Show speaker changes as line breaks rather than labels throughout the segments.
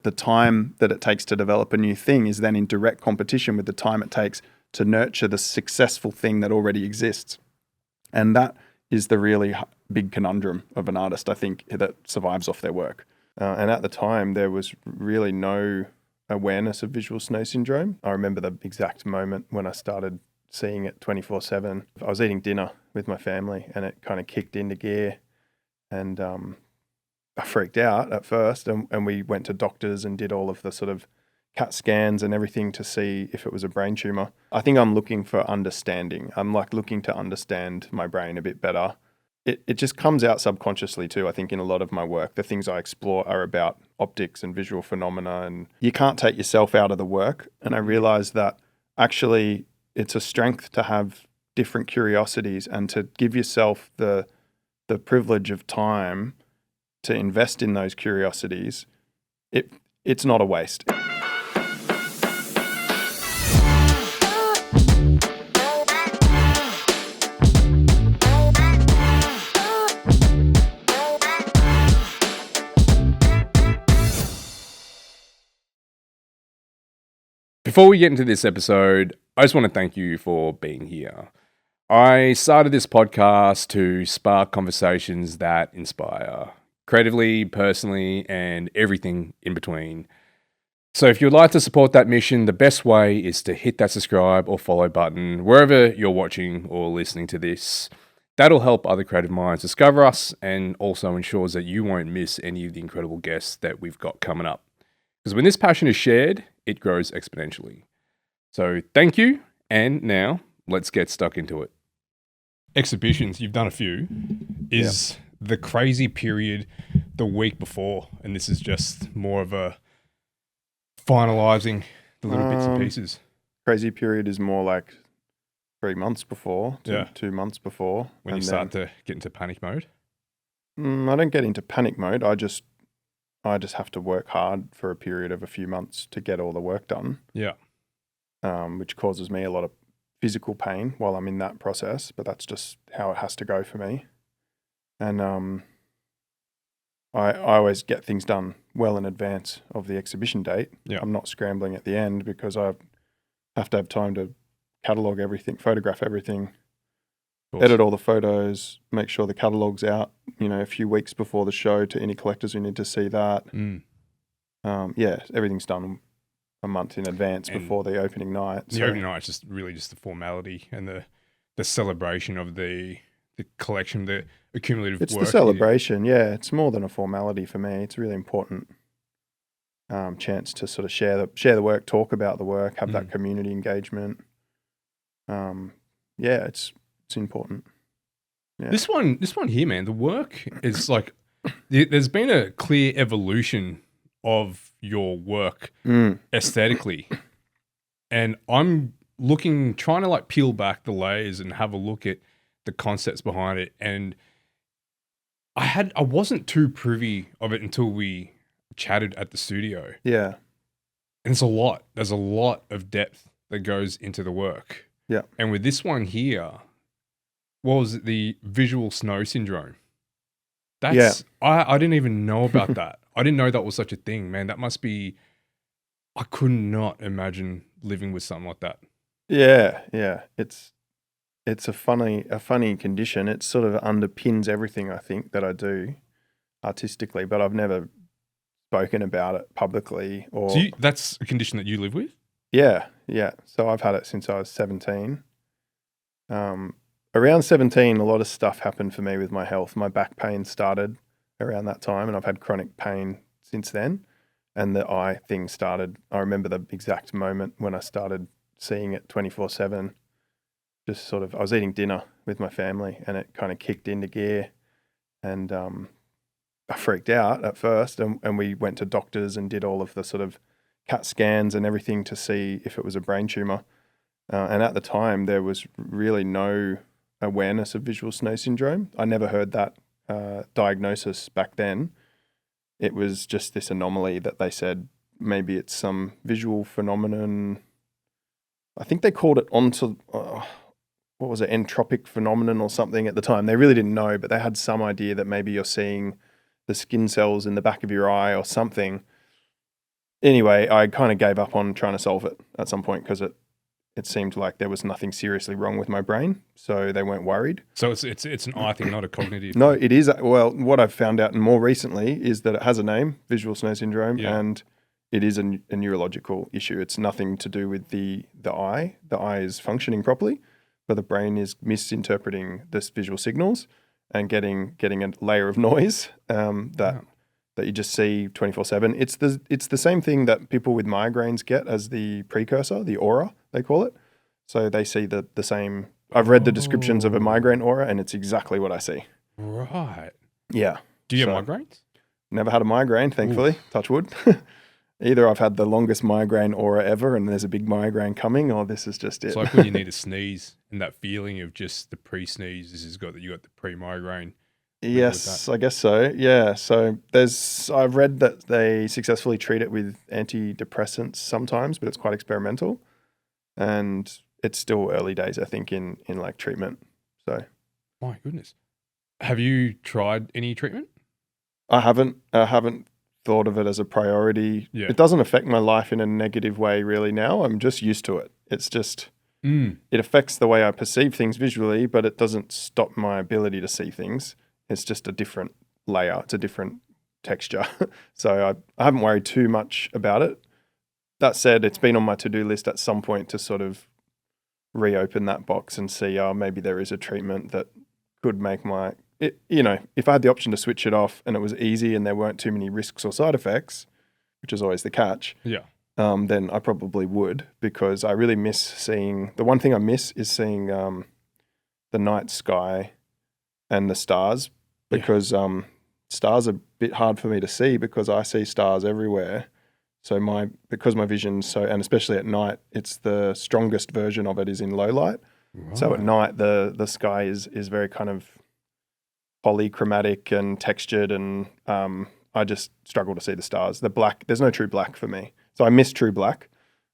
The time that it takes to develop a new thing is then in direct competition with the time it takes to nurture the successful thing that already exists. And that is the really big conundrum of an artist, I think, that survives off their work. And at the time, there was really no awareness of visual snow syndrome. I remember the exact moment when I started seeing it 24/7. I was eating dinner with my family and it kind of kicked into gear. And I freaked out at first, and we went to doctors and did all of the sort of CAT scans and everything to see if it was a brain tumor. I think I'm looking for understanding. I'm like looking to understand my brain a bit better. It just comes out subconsciously too. I think in a lot of my work, the things I explore are about optics and visual phenomena, and you can't take yourself out of the work. And I realized that actually it's a strength to have different curiosities and to give yourself the privilege of time to invest in those curiosities. It's not a waste.
Before we get into this episode, I just want to thank you for being here. I started this podcast to spark conversations that inspire, creatively, personally, and everything in between. So if you'd like to support that mission, the best way is to hit that subscribe or follow button wherever you're watching or listening to this. That'll help other creative minds discover us and also ensures that you won't miss any of the incredible guests that we've got coming up. Because when this passion is shared, it grows exponentially. So thank you, and now let's get stuck into it. Exhibitions, you've done a few, is the crazy period the week before, and this is just more of a finalising the little bits and pieces.
Crazy period is more like 3 months before, 2 months before.
When you start to get into panic mode?
I don't get into panic mode. I just have to work hard for a period of a few months to get all the work done.
Yeah.
Which causes me a lot of physical pain while I'm in that process, but that's just how it has to go for me. And I always get things done well in advance of the exhibition date.
Yeah.
I'm not scrambling at the end because I have to have time to catalogue everything, photograph everything, edit all the photos, make sure the catalogue's out, a few weeks before the show to any collectors who need to see that. Everything's done a month in advance before the opening night.
The opening night is just really just the formality and the celebration of the collection, the accumulative
it's
work.
It's the celebration, yeah. It's more than a formality for me. It's a really important chance to sort of share the work, talk about the work, have that community engagement. It's important. Yeah.
This one here, man, the work is like, there's been a clear evolution of your work aesthetically. And I'm trying to like peel back the layers and have a look at the concepts behind it. And I wasn't too privy of it until we chatted at the studio.
Yeah.
And it's a lot. There's a lot of depth that goes into the work.
Yeah.
And with this one here, what was it? The visual snow syndrome. I didn't even know about that. I didn't know that was such a thing, man. That must be, I could not imagine living with something like that.
Yeah. It's a funny condition. It sort of underpins everything I think that I do artistically, but I've never spoken about it publicly. Or
that's a condition that you live with?
Yeah. So I've had it since I was 17. Around 17, a lot of stuff happened for me with my health. My back pain started around that time, and I've had chronic pain since then. And the eye thing started. I remember the exact moment when I started seeing it 24/7. Just sort of, I was eating dinner with my family, and it kind of kicked into gear. And I freaked out at first, and we went to doctors and did all of the sort of CAT scans and everything to see if it was a brain tumor. And at the time, there was really no awareness of visual snow syndrome. I never heard that diagnosis back then. It was just this anomaly that they said maybe it's some visual phenomenon. I think they called it entropic phenomenon or something at the time. They really didn't know, but they had some idea that maybe you're seeing the skin cells in the back of your eye or something. Anyway, I kind of gave up on trying to solve it at some point because it seemed like there was nothing seriously wrong with my brain, so they weren't worried.
So it's an eye thing, not a cognitive
No,
thing.
it is. Well, what I've found out more recently is that it has a name, visual snare syndrome,
Yeah.
and it is a neurological issue. It's nothing to do with the eye. The eye is functioning properly, but the brain is misinterpreting this visual signals and getting a layer of noise that you just see 24/7. It's the same thing that people with migraines get as the precursor, the aura they call it. So they see the same. I've read the descriptions of a migraine aura, and it's exactly what I see.
Right.
Yeah.
Do you
So-
get migraines?
Never had a migraine, thankfully. Touch wood. Either I've had the longest migraine aura ever, and there's a big migraine coming, or this is just it.
It's like when you need to sneeze, and that feeling of just the pre-sneeze is you got the pre-migraine.
Yes, I guess so. Yeah. So I've read that they successfully treat it with antidepressants sometimes, but it's quite experimental, and it's still early days, I think, in like treatment. So
My goodness. Have you tried any treatment?
I haven't thought of it as a priority.
Yeah.
It doesn't affect my life in a negative way really now. I'm just used to it. It's just it affects the way I perceive things visually, but it doesn't stop my ability to see things. It's just a different layer. It's a different texture. So I haven't worried too much about it. That said, it's been on my to-do list at some point to sort of reopen that box and see, maybe there is a treatment that could make if I had the option to switch it off and it was easy and there weren't too many risks or side effects, which is always the catch, then I probably would, because I really miss seeing, the one thing I miss is seeing the night sky and the stars, because stars are a bit hard for me to see because I see stars everywhere. So because my vision's and especially at night, it's the strongest version of it is in low light. Right. So at night, the sky is very kind of polychromatic and textured, and I just struggle to see the stars. The black, there's no true black for me. So I miss true black.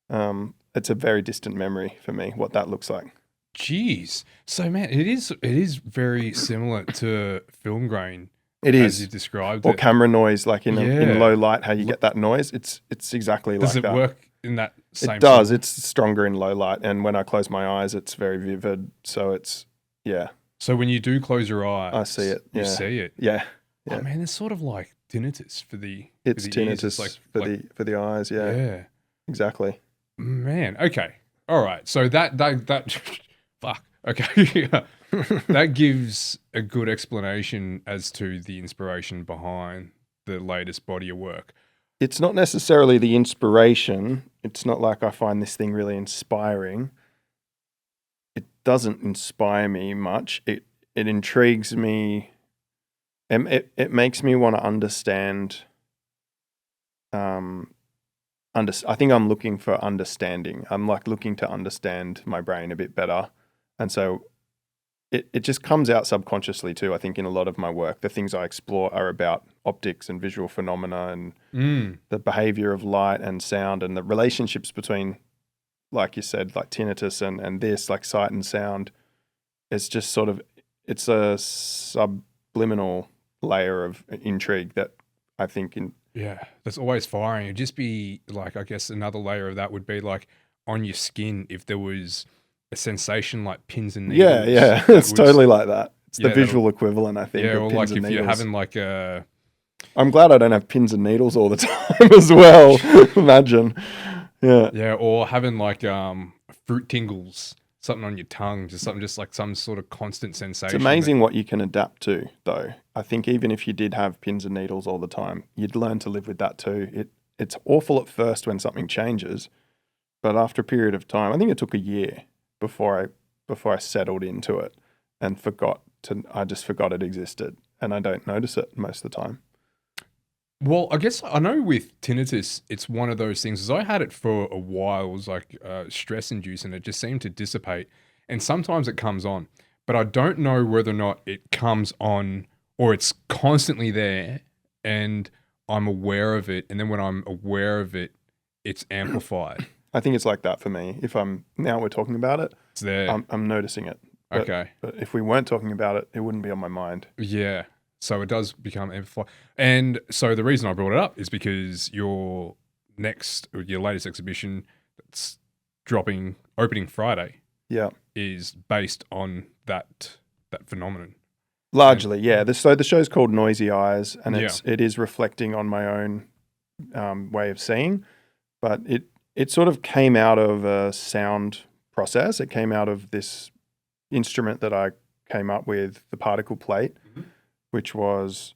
It's a very distant memory for me, what that looks like.
Jeez. So man, it is very similar to film grain.
It is.
As you described
or
it.
camera noise, like in low light, how you get that noise. It's exactly like that.
Does it work in that same
It does.
way?
It's stronger in low light. And when I close my eyes, it's very vivid. So it's,
So when you do close your eyes,
I see it.
You see it.
Yeah.
Oh man, it's sort of like tinnitus for the
It's
for the
tinnitus
ears. It's
for the eyes. Yeah.
Yeah.
Exactly.
Man. Okay. All right. So that fuck. Okay. That gives a good explanation as to the inspiration behind the latest body of work.
It's not necessarily the inspiration. It's not like I find this thing really inspiring. It doesn't inspire me much. It intrigues me. It makes me want to understand. I think I'm looking for understanding. I'm like looking to understand my brain a bit better. And so it just comes out subconsciously too, I think, in a lot of my work. The things I explore are about optics and visual phenomena and the behavior of light and sound and the relationships between, like you said, like tinnitus and this, like sight and sound. It's just sort of, it's a subliminal layer of intrigue that I think
that's always firing. It'd just be like, I guess another layer of that would be like on your skin, if there was a sensation like pins and needles.
Yeah. It's totally like that. It's the visual equivalent, I think.
Yeah,
of
or
pins
like
and
if
needles.
you're having like a...
I'm glad I don't have pins and needles all the time as well. Imagine. Yeah.
Yeah, or having like fruit tingles, something on your tongue, just like some sort of constant sensation.
It's amazing what you can adapt to, though. I think even if you did have pins and needles all the time, you'd learn to live with that too. It's awful at first when something changes, but after a period of time, I think it took a year before I settled into it and I just forgot it existed, and I don't notice it most of the time.
Well, I guess I know with tinnitus, it's one of those things. As I had it for a while, it was like stress induced, and it just seemed to dissipate. And sometimes it comes on, but I don't know whether or not it comes on or it's constantly there, and I'm aware of it. And then when I'm aware of it, it's amplified.
I think it's like that for me. Now we're talking about it,
It's there.
I'm noticing it.
Okay.
But if we weren't talking about it, it wouldn't be on my mind.
Yeah. So it does become amplified. And so the reason I brought it up is because your your latest exhibition that's opening Friday
Yeah.
is based on that phenomenon.
Largely, yeah. So the show's called Noisy Eyes, and
Yeah.
it is reflecting on my own way of seeing, but it sort of came out of a sound process. It came out of this instrument that I came up with, the particle plate, which was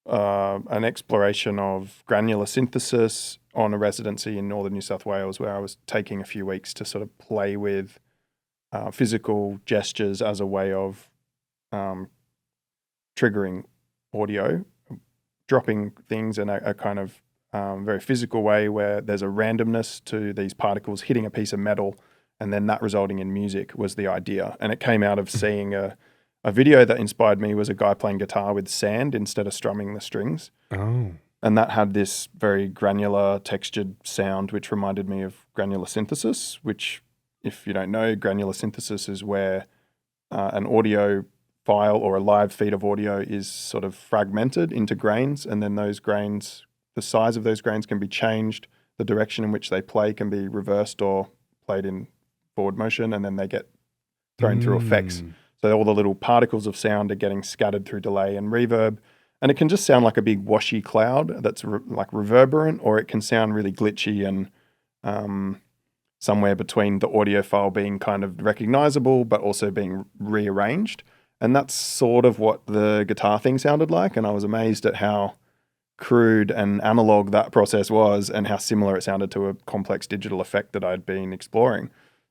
an exploration of granular synthesis on a residency in northern New South Wales, where I was taking a few weeks to sort of play with physical gestures as a way of triggering audio, dropping things in a kind of very physical way where there's a randomness to these particles hitting a piece of metal and then that resulting in music was the idea. And it came out of seeing a video that inspired me was a guy playing guitar with sand instead of strumming the strings.
Oh.
And that had this very granular textured sound, which reminded me of granular synthesis, which, if you don't know, granular synthesis is where an audio file or a live feed of audio is sort of fragmented into grains, and then those grains, the size of those grains can be changed, the direction in which they play can be reversed or played in forward motion, and then they get thrown through effects. So all the little particles of sound are getting scattered through delay and reverb, and it can just sound like a big washy cloud that's like reverberant, or it can sound really glitchy and somewhere between the audio file being kind of recognizable but also being rearranged. And that's sort of what the guitar thing sounded like. And I was amazed at how crude and analog that process was and how similar it sounded to a complex digital effect that I'd been exploring.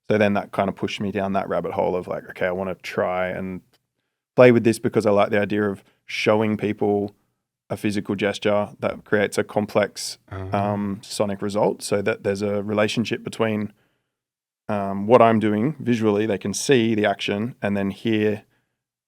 So then that kind of pushed me down that rabbit hole of like, okay, I want to try and play with this because I like the idea of showing people a physical gesture that creates a complex sonic result, so that there's a relationship between what I'm doing visually, they can see the action and then hear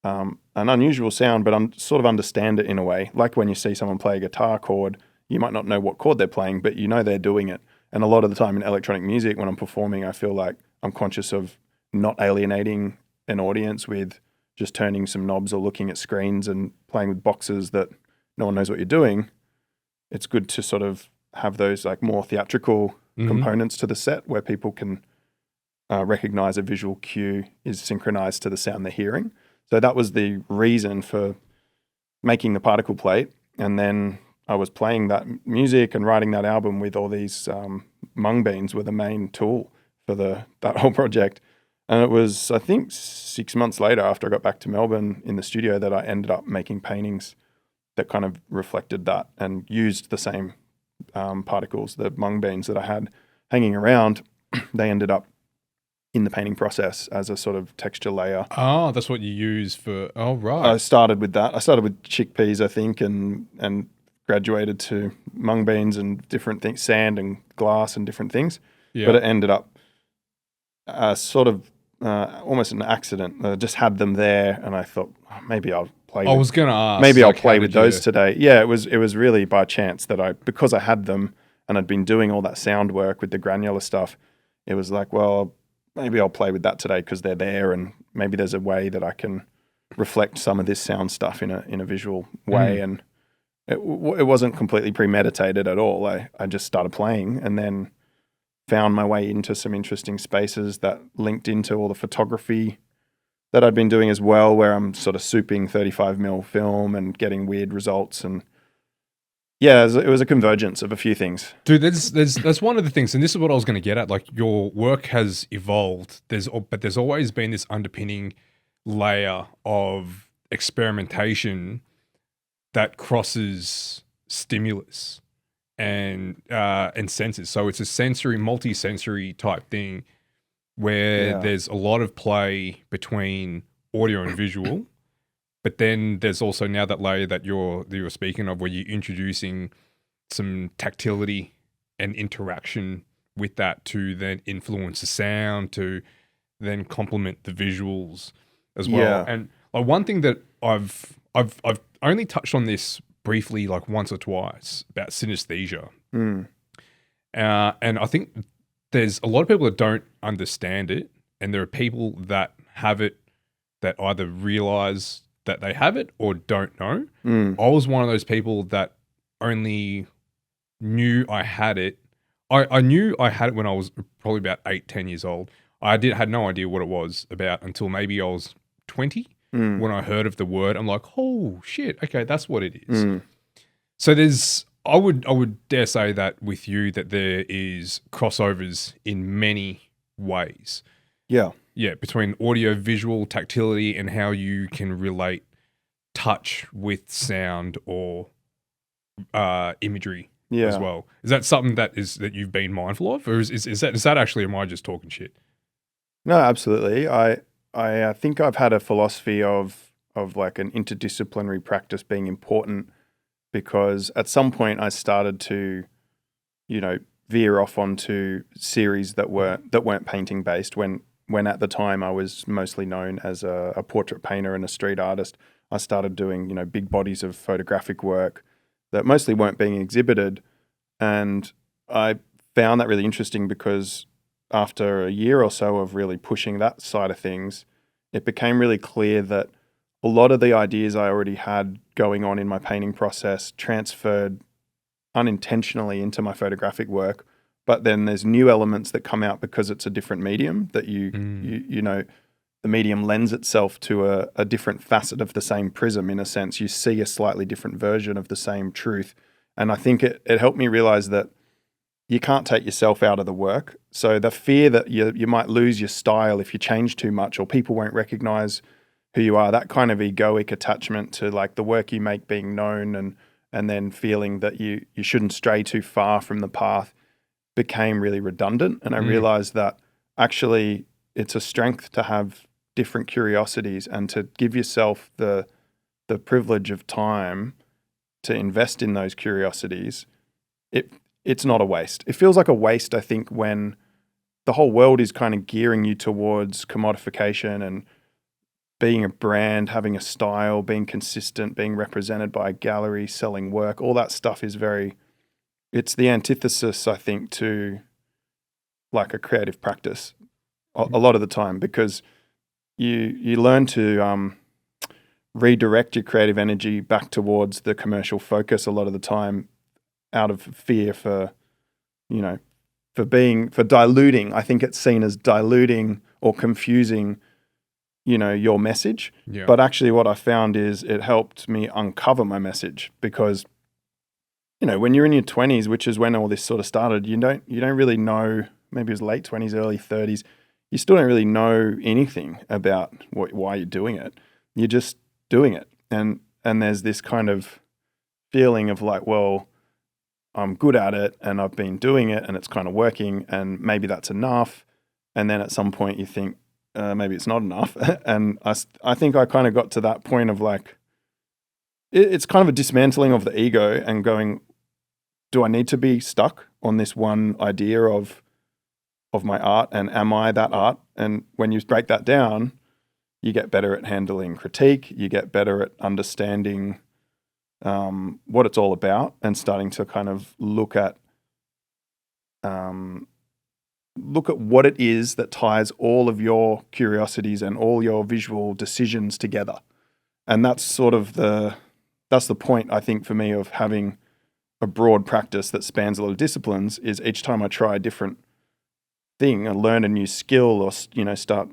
an unusual sound, but sort of understand it in a way. Like when you see someone play a guitar chord, you might not know what chord they're playing, but you know they're doing it. And a lot of the time in electronic music, when I'm performing, I feel like I'm conscious of not alienating an audience with just turning some knobs or looking at screens and playing with boxes that no one knows what you're doing. It's good to sort of have those like more theatrical components to the set where people can recognize a visual cue is synchronized to the sound they're hearing. So that was the reason for making the particle plate. And then I was playing that music and writing that album with all these mung beans were the main tool for that whole project. And it was, I think, 6 months later after I got back to Melbourne in the studio that I ended up making paintings that kind of reflected that and used the same particles, the mung beans that I had hanging around. They ended up in the painting process as a sort of texture layer.
Oh, that's what you use for. Oh, right.
I started with that. I started with chickpeas, I think, and graduated to mung beans and different things, sand and glass and different things.
Yeah.
But it ended up sort of almost an accident. I just had them there, and I thought maybe I'll play.
I was going to ask.
Maybe I'll play with those today. Yeah, it was really by chance that because I had them and I'd been doing all that sound work with the granular stuff. It was like, well, maybe I'll play with that today because they're there, and maybe there's a way that I can reflect some of this sound stuff in a visual way. And it wasn't completely premeditated at all. I just started playing and then found my way into some interesting spaces that linked into all the photography that I'd been doing as well, where I'm sort of souping 35mm film and getting weird results. And yeah, it was a convergence of a few things.
Dude, that's one of the things, and this is what I was going to get at. Like, your work has evolved. But there's always been this underpinning layer of experimentation that crosses stimulus and senses. So it's a multisensory type thing where there's a lot of play between audio and visual. But then there's also now that layer that you're speaking of, where you're introducing some tactility and interaction with that to then influence the sound, to then complement the visuals as well.
Yeah.
And like, one thing that I've only touched on this briefly, like once or twice, about synaesthesia. And I think there's a lot of people that don't understand it, and there are people that have it that either realize that they have it or don't know. I was one of those people that only knew I had it I knew I had it when I was probably about 8, 10 years old. I had no idea what it was about until maybe I was 20 when I heard of the word. I'm like, oh shit, okay, that's what it is. So I would dare say that with you that there is crossovers in many ways.
Yeah.
Yeah, between audio, visual, tactility, and how you can relate touch with sound or imagery as well. Is that something that you've been mindful of, or is that actually, am I just talking shit?
No, absolutely. I think I've had a philosophy of like an interdisciplinary practice being important, because at some point I started to, veer off onto series that weren't painting based. When at the time I was mostly known as a portrait painter and a street artist, I started doing, big bodies of photographic work that mostly weren't being exhibited. And I found that really interesting because after a year or so of really pushing that side of things, it became really clear that a lot of the ideas I already had going on in my painting process transferred unintentionally into my photographic work. But then there's new elements that come out because it's a different medium that the medium lends itself to a different facet of the same prism. In a sense, you see a slightly different version of the same truth. And I think it helped me realize that you can't take yourself out of the work. So the fear that you might lose your style if you change too much, or people won't recognize who you are, that kind of egoic attachment to like the work you make being known and then feeling that you shouldn't stray too far from the path, became really redundant. And I realized that actually it's a strength to have different curiosities and to give yourself the privilege of time to invest in those curiosities. It's not a waste. It feels like a waste, I think, when the whole world is kind of gearing you towards commodification and being a brand, having a style, being consistent, being represented by a gallery, selling work. All that stuff is it's the antithesis, I think, to like a creative practice a lot of the time, because you learn to redirect your creative energy back towards the commercial focus a lot of the time, out of fear for diluting. I think it's seen as diluting or confusing, your message.
Yeah.
But actually what I found is it helped me uncover my message, because, when you're in your 20s, which is when all this sort of started, you don't really know, maybe it was late 20s, early 30s, you still don't really know anything about why you're doing it. You're just doing it. And there's this kind of feeling of like, well, I'm good at it and I've been doing it and it's kind of working and maybe that's enough. And then at some point you think, maybe it's not enough. And I think I kind of got to that point of like, it's kind of a dismantling of the ego and going, do I need to be stuck on this one idea of my art, and am I that art? And when you break that down, you get better at handling critique, you get better at understanding what it's all about, and starting to kind of look at what it is that ties all of your curiosities and all your visual decisions together. And that's sort of that's the point, I think, for me, of having a broad practice that spans a lot of disciplines, is each time I try a different thing and learn a new skill, or start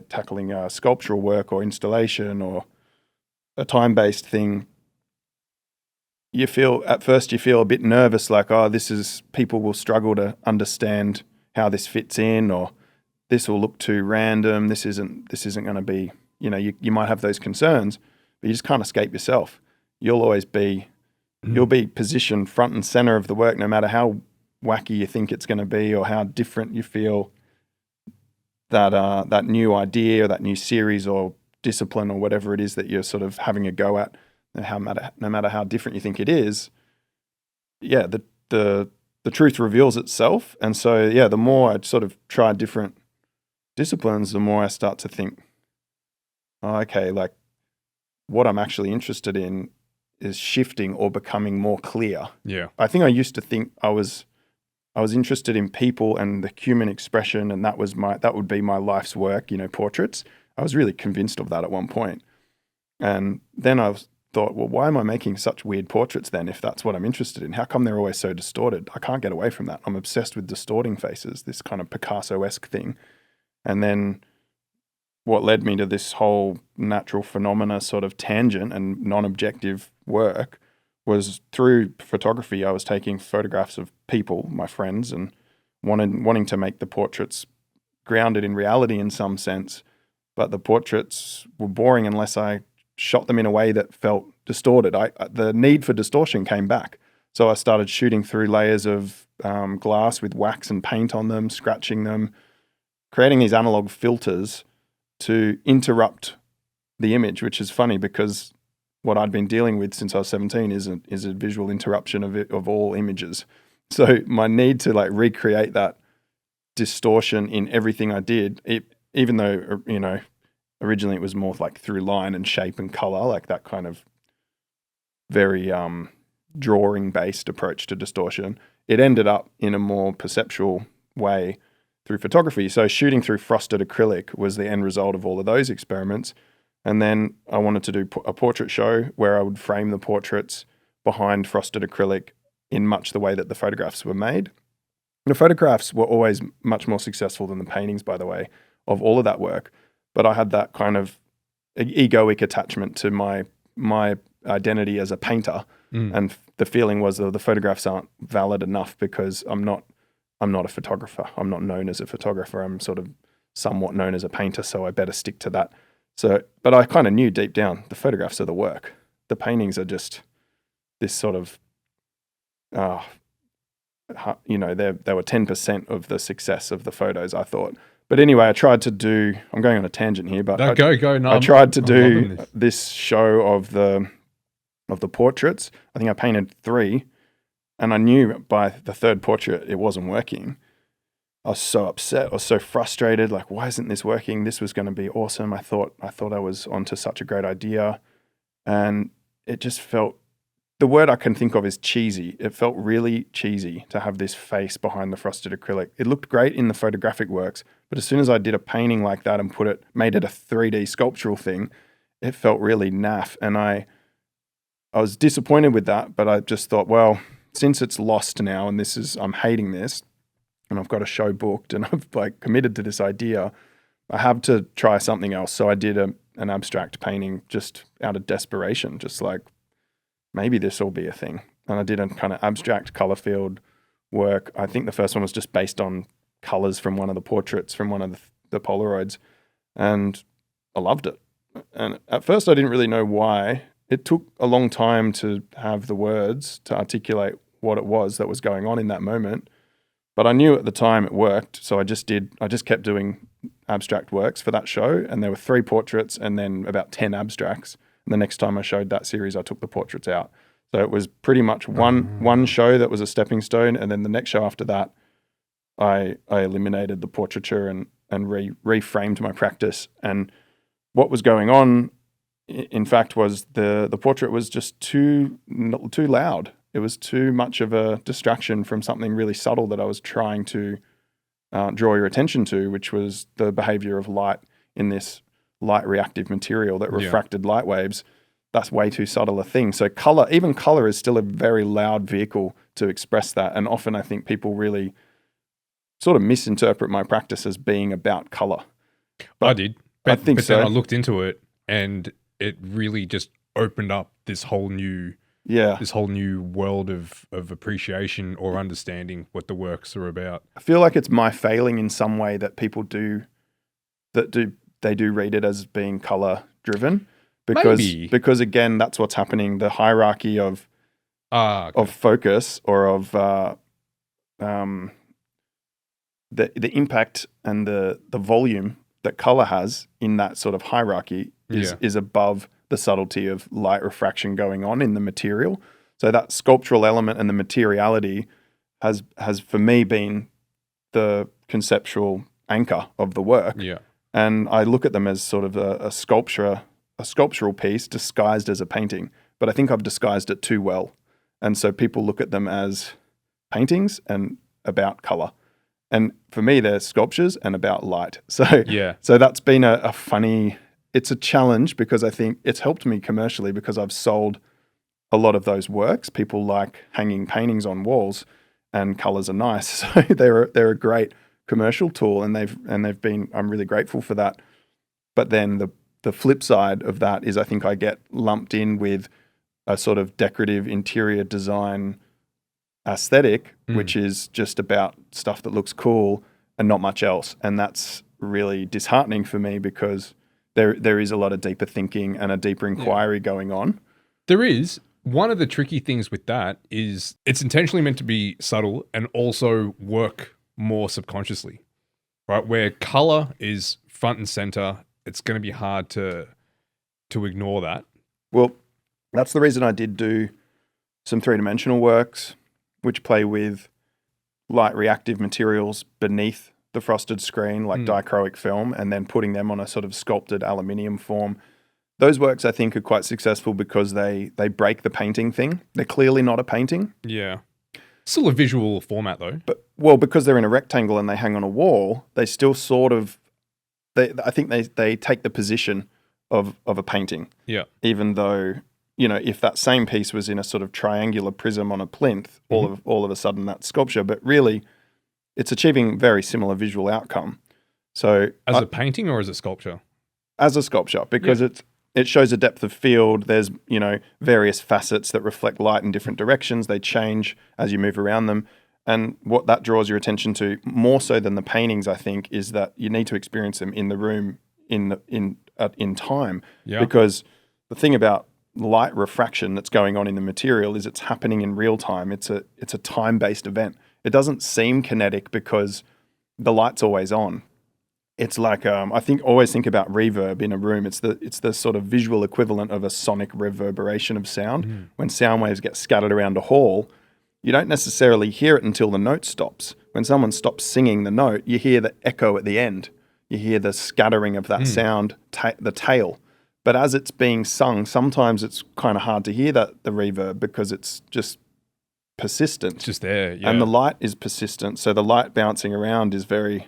tackling sculptural work or installation or a time-based thing, at first you feel a bit nervous, like, people will struggle to understand how this fits in, or this will look too random, this isn't going to be, you might have those concerns, but you just can't escape yourself. You'll always be you'll be positioned front and center of the work, no matter how wacky you think it's going to be or how different you feel that new idea or that new series or discipline or whatever it is that you're sort of having a go at, no matter how different you think it is. Yeah, the truth reveals itself. And so, yeah, the more I sort of try different disciplines, the more I start to think, okay, like what I'm actually interested in is shifting or becoming more clear.
Yeah.
I think I used to think I was interested in people and the human expression, and that would be my life's work, portraits. I was really convinced of that at one point. And then I thought, well, why am I making such weird portraits then if that's what I'm interested in? How come they're always so distorted? I can't get away from that. I'm obsessed with distorting faces, this kind of Picasso-esque thing. And then what led me to this whole natural phenomena sort of tangent and non-objective work was through photography. I was taking photographs of people, my friends, and wanting to make the portraits grounded in reality in some sense. But the portraits were boring unless I shot them in a way that felt distorted. The need for distortion came back. So I started shooting through layers of glass with wax and paint on them, scratching them, creating these analog filters to interrupt the image, which is funny because what I'd been dealing with since I was 17 is a visual interruption of all images. So my need to like recreate that distortion in everything I did, even though, you know, originally it was more like through line and shape and color, like that kind of very drawing-based approach to distortion. It ended up in a more perceptual way through photography. So shooting through frosted acrylic was the end result of all of those experiments. And then I wanted to do a portrait show where I would frame the portraits behind frosted acrylic in much the way that the photographs were made. The photographs were always much more successful than the paintings, by the way, of all of that work. But I had that kind of egoic attachment to my identity as a painter. And the feeling was that the photographs aren't valid enough because I'm not a photographer. I'm not known as a photographer. I'm sort of somewhat known as a painter, so I better stick to that. So, but I kind of knew deep down the photographs are the work. The paintings are just this sort of, you know, they were 10% of the success of the photos, I thought. But anyway, I tried to do, I'm going on a tangent here, but
No, go. No,
I tried to
I'm
do this show of the portraits. I think I painted 3, and I knew by the 3rd portrait it wasn't working. I was so upset. I was so frustrated. Like, why isn't this working? This was going to be awesome. I thought I was onto such a great idea, and it just felt. The word I can think of is cheesy. It felt really cheesy to have this face behind the frosted acrylic. It looked great in the photographic works, but as soon as I did a painting like that and made it a 3D sculptural thing, it felt really naff. And I was disappointed with that, but I just thought, well, since it's lost now and I'm hating this, and I've got a show booked and I've like committed to this idea, I have to try something else. So I did an abstract painting just out of desperation, just like, maybe this will be a thing. And I did a kind of abstract color field work. I think the first one was just based on colors from one of the portraits from one of the Polaroids. And I loved it. And at first I didn't really know why. It took a long time to have the words to articulate what it was that was going on in that moment. But I knew at the time it worked. So I just kept doing abstract works for that show. And there were 3 portraits and then about 10 abstracts. And the next time I showed that series, I took the portraits out. So it was pretty much one show that was a stepping stone. And then the next show after that, I eliminated the portraiture and reframed my practice. And what was going on, in fact, was the portrait was just too loud. It was too much of a distraction from something really subtle that I was trying to draw your attention to, which was the behavior of light in this light reactive material that refracted light waves. That's way too subtle a thing. So even color is still a very loud vehicle to express that. And often I think people really sort of misinterpret my practice as being about color. But
I did. But
I think so.
Then I looked into it and it really just opened up this whole new world of appreciation or understanding what the works are about.
I feel like it's my failing in some way that people do read it as being color driven because again, that's what's happening. The hierarchy of focus or of the impact and the volume that color has in that sort of hierarchy is above the subtlety of light refraction going on in the material. So that sculptural element and the materiality has for me been the conceptual anchor of the work.
Yeah.
And I look at them as sort of a sculptural piece disguised as a painting. But I think I've disguised it too well. And so people look at them as paintings and about color. And for me, they're sculptures and about light. So that's been a funny it's a challenge because I think it's helped me commercially because I've sold a lot of those works. People like hanging paintings on walls, and colors are nice, so they're a great commercial tool, and they've been. I'm really grateful for that. But then the flip side of that is I think I get lumped in with a sort of decorative interior design aesthetic, which is just about stuff that looks cool and not much else. And that's really disheartening for me because there is a lot of deeper thinking and a deeper inquiry going on.
There is. One of the tricky things with that is it's intentionally meant to be subtle and also work more subconsciously, right? Where color is front and center, it's going to be hard to ignore that.
Well, that's the reason I did do some three-dimensional works, which play with light reactive materials beneath the frosted screen, like dichroic film, and then putting them on a sort of sculpted aluminium form. Those works, I think, are quite successful because they break the painting thing. They're clearly not a painting.
Yeah. Still a visual format, though.
But, well, because they're in a rectangle and they hang on a wall, they still sort of... I think they take the position of a painting.
Yeah.
Even though, if that same piece was in a sort of triangular prism on a plinth, all of a sudden that's sculpture. But really, it's achieving very similar visual outcome. So
as a painting or as a sculpture?
As a sculpture, because it shows a depth of field. There's, various facets that reflect light in different directions. They change as you move around them. And what that draws your attention to more so than the paintings, I think, is that you need to experience them in the room in time.
Yeah.
Because the thing about light refraction that's going on in the material is it's happening in real time. It's a time-based event. It doesn't seem kinetic because the light's always on. It's like always think about reverb in a room. It's the sort of visual equivalent of a sonic reverberation of sound. When sound waves get scattered around a hall, you don't necessarily hear it until the note stops. When someone stops singing the note, you hear the echo at the end. You hear the scattering of that sound, the tail. But as it's being sung, sometimes it's kind of hard to hear the reverb because it's just persistent.
It's just there, yeah.
And the light is persistent, so the light bouncing around is very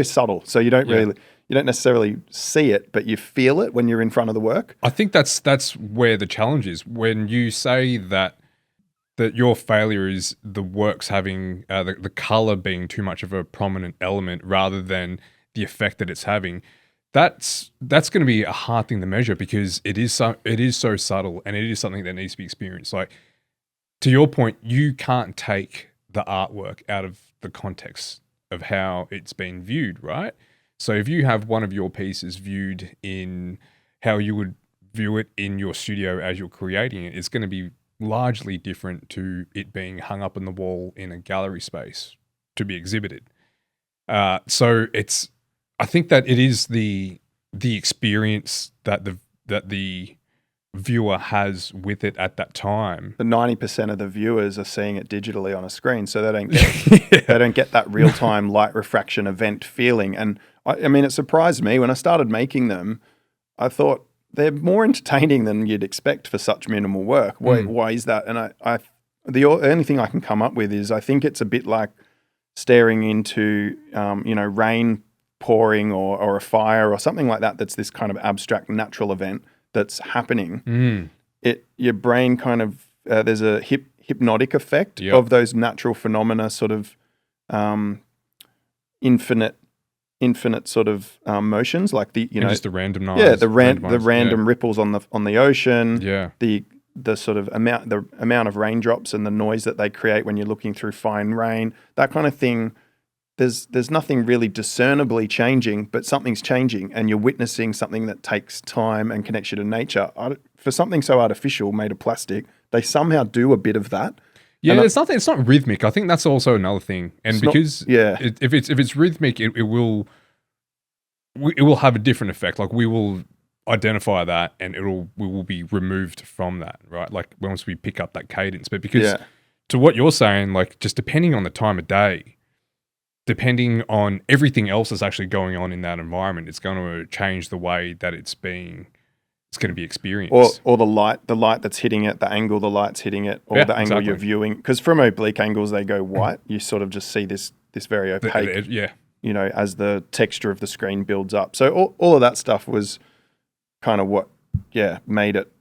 subtle. So you don't necessarily see it, but you feel it when you're in front of the work.
I think that's where the challenge is. When you say that your failure is the works having the color being too much of a prominent element rather than the effect that it's having, that's going to be a hard thing to measure because it is so subtle and it is something that needs to be experienced. Like, to your point, you can't take the artwork out of the context of how it's been viewed, right? So if you have one of your pieces viewed in how you would view it in your studio as you're creating it, it's going to be largely different to it being hung up on the wall in a gallery space to be exhibited. So I think that it is the experience that the viewer has with it at that time.
The 90% of the viewers are seeing it digitally on a screen, so they don't get they don't get that real time light refraction event feeling. And I mean, it surprised me when I started making them. I thought they're more entertaining than you'd expect for such minimal work. Why is that? And the only thing I can come up with is I think it's a bit like staring into rain pouring or a fire or something like that. That's this kind of abstract natural event that's happening. Your brain kind of there's a hypnotic effect of those natural phenomena, sort of infinite sort of motions, like
just the randomized,
the random ripples on the ocean, the sort of amount of raindrops and the noise that they create when you're looking through fine rain, that kind of thing. There's nothing really discernibly changing, but something's changing, and you're witnessing something that takes time and connects you to nature. For something so artificial, made of plastic, they somehow do a bit of that.
Yeah, it's not rhythmic. I think that's also another thing, and because if it's rhythmic, it will have a different effect. Like, we will identify that, and we will be removed from that, right? Like, once we pick up that cadence, but because to what you're saying, like, just depending on the time of day, depending on everything else that's actually going on in that environment, it's going to change the way that it's going to be experienced.
Or the light that's hitting it, the angle the light's hitting it, or the angle you're viewing. Because from oblique angles, they go white. You sort of just see this very opaque, as the texture of the screen builds up. So all of that stuff was kind of what, made it.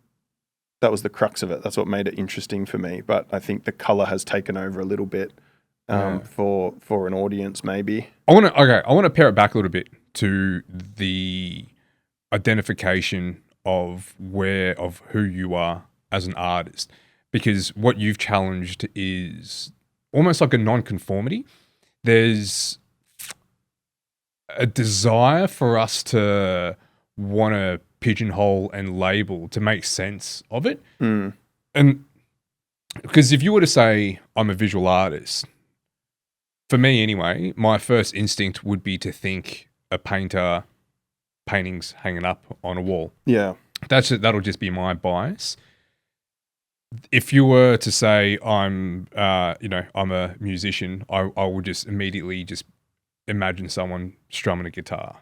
That was the crux of it. That's what made it interesting for me. But I think the color has taken over a little bit for an audience, maybe.
I want to pare it back a little bit to the identification of who you are as an artist, because what you've challenged is almost like a non-conformity. There's a desire for us to want to pigeonhole and label to make sense of it. And because if you were to say I'm a visual artist, for me anyway, my first instinct would be to think a painter, paintings hanging up on a wall.
Yeah.
That'll just be my bias. If you were to say I'm a musician, I would just immediately just imagine someone strumming a guitar.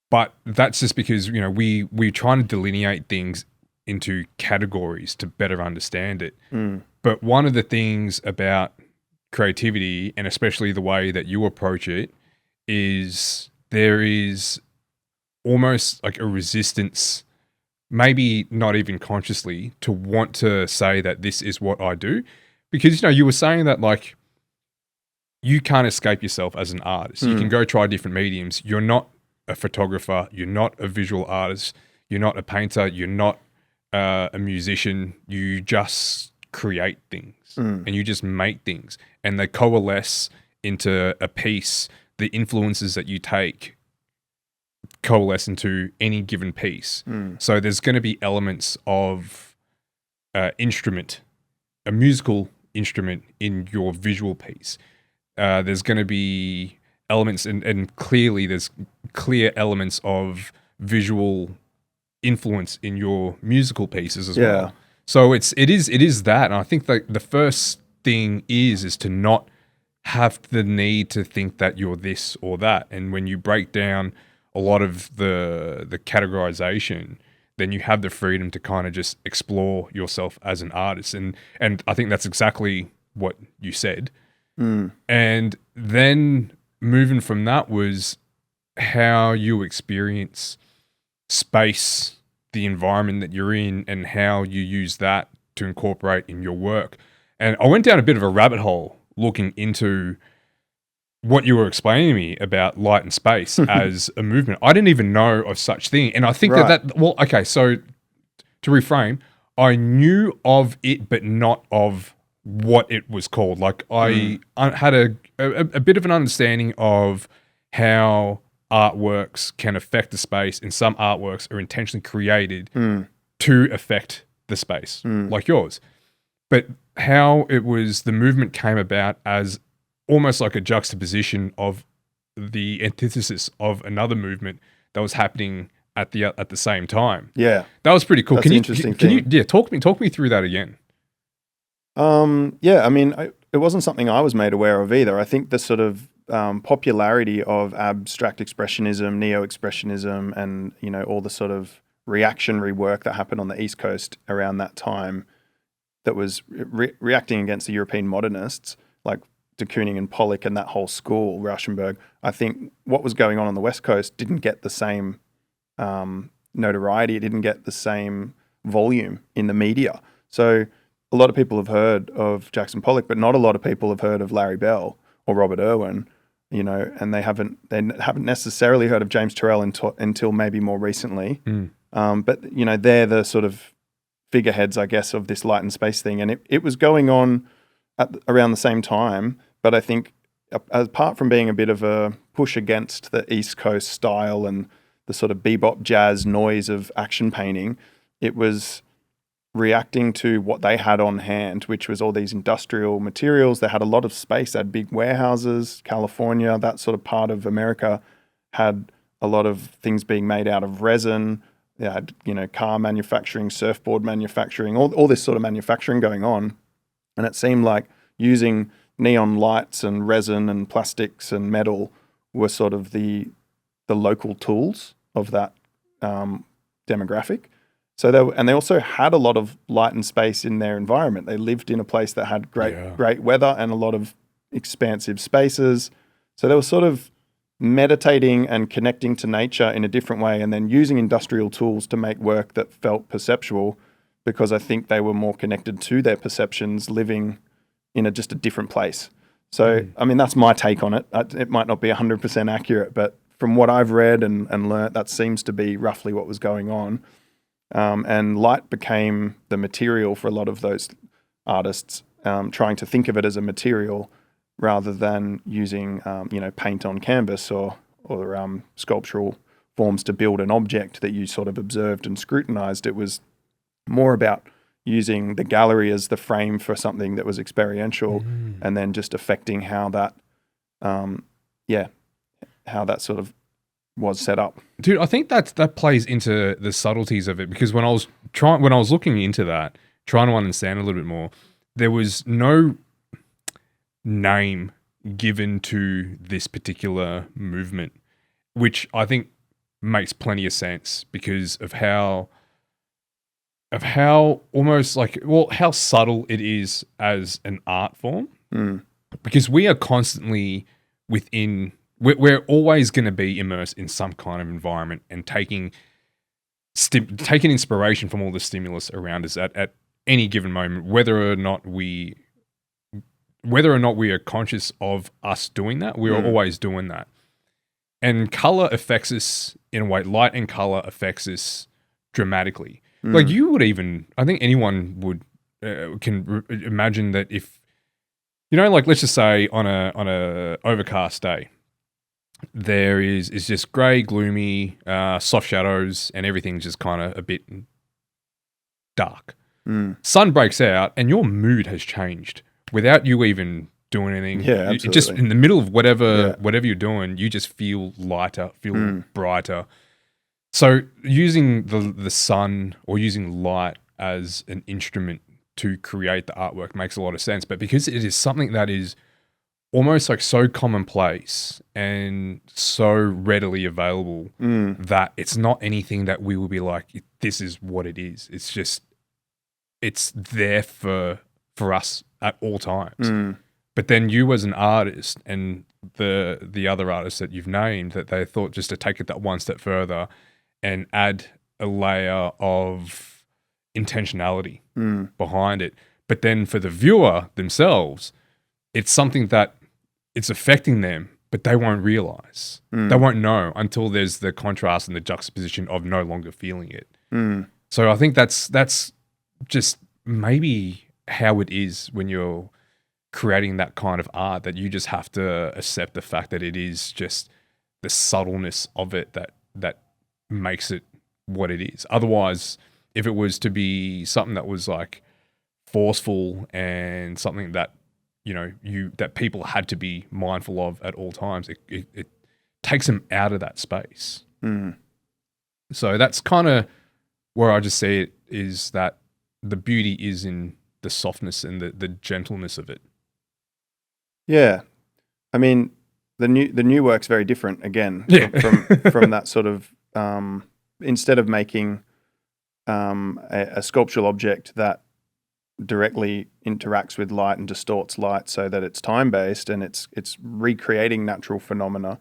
But that's just because, we're trying to delineate things into categories to better understand it. But one of the things about creativity, and especially the way that you approach it, is there is almost like a resistance, maybe not even consciously, to want to say that this is what I do. Because, you were saying that like you can't escape yourself as an artist. You can go try different mediums. You're not a photographer, you're not a visual artist, you're not a painter, you're not a musician. You just create things and you just make things, and they coalesce into a piece. The influences that you take coalesce into any given piece. So there's going to be elements of instrument, a musical instrument in your visual piece. There's going to be elements, and clearly there's clear elements of visual influence in your musical pieces as well. So it is that, and I think that the first thing is to not have the need to think that you're this or that. And when you break down a lot of the categorization, then you have the freedom to kind of just explore yourself as an artist. And I think that's exactly what you said. And then moving from that was how you experience space, the environment that you're in, and how you use that to incorporate in your work. And I went down a bit of a rabbit hole looking into what you were explaining to me about light and space as a movement. I didn't even know of such thing. And I think so to reframe, I knew of it, but not of what it was called. Like I had a bit of an understanding of how artworks can affect the space, and some artworks are intentionally created to affect the space, like yours. But how the movement came about as almost like a juxtaposition of the antithesis of another movement that was happening at the same time.
Yeah,
that was pretty cool.
That's an interesting thing.
Can you talk me through that again?
I mean, it wasn't something I was made aware of either. I think the sort of popularity of abstract expressionism, neo-expressionism, and all the sort of reactionary work that happened on the East Coast around that time, that was reacting against the European modernists like de Kooning and Pollock and that whole school, Rauschenberg. I think what was going on the West Coast didn't get the same notoriety. It didn't get the same volume in the media. So a lot of people have heard of Jackson Pollock, but not a lot of people have heard of Larry Bell or Robert Irwin, and they haven't necessarily heard of James Turrell until maybe more recently. But they're the sort of figureheads, I guess, of this light and space thing, and it was going on around the same time. But I think, apart from being a bit of a push against the East Coast style and the sort of bebop jazz noise of action painting, it was reacting to what they had on hand, which was all these industrial materials. They had a lot of space. They had big warehouses. California, that sort of part of America, had a lot of things being made out of resin. They had, car manufacturing, surfboard manufacturing, all this sort of manufacturing going on. And it seemed like using neon lights and resin and plastics and metal were sort of the local tools of that demographic. So they also had a lot of light and space in their environment. They lived in a place that had great weather and a lot of expansive spaces. So they were sort of meditating and connecting to nature in a different way, and then using industrial tools to make work that felt perceptual, because I think they were more connected to their perceptions, living in just a different place. So, I mean, that's my take on it. It might not be 100% accurate, but from what I've read and learnt, that seems to be roughly what was going on. And light became the material for a lot of those artists, trying to think of it as a material rather than using, paint on canvas or sculptural forms to build an object that you sort of observed and scrutinized. It was more about using the gallery as the frame for something that was experiential, and then just affecting how that, how that sort of was set up.
Dude, I think that plays into the subtleties of it, because when I was looking into that, trying to understand a little bit more, there was no name given to this particular movement, which I think makes plenty of sense because of how almost like, well, how subtle it is as an art form. Because we are constantly we're always going to be immersed in some kind of environment and taking inspiration from all the stimulus around us at any given moment, whether or not we are conscious of us doing that. We are always doing that. And color affects us in a way. Light and color affects us dramatically. Like you would I think anyone would can imagine that if, like let's just say on a overcast day, there is just grey, gloomy, soft shadows, and everything's just kind of a bit dark. Sun breaks out, and your mood has changed without you even doing anything.
Yeah, absolutely.
Just in the middle of whatever you're doing, you just feel lighter, feel brighter. So using the sun or using light as an instrument to create the artwork makes a lot of sense. But because it is something that is almost like so commonplace and so readily available that it's not anything that we will be like, this is what it is. It's just, it's there for us at all times. But then you as an artist and the other artists that you've named, that they thought just to take it that one step further and add a layer of intentionality behind it. But then for the viewer themselves, it's something that it's affecting them, but they won't realize. They won't know until there's the contrast and the juxtaposition of no longer feeling it. So I think that's just maybe how it is when you're creating that kind of art, that you just have to accept the fact that it is just the subtleness of it that makes it what it is. Otherwise, if it was to be something that was like forceful and something that that people had to be mindful of at all times, it takes them out of that space. So that's kind of where I just see it, is that the beauty is in the softness and the gentleness of it. Yeah,
I mean, the new work's very different again from that sort of. Instead of making a sculptural object that directly interacts with light and distorts light so that it's time-based and it's recreating natural phenomena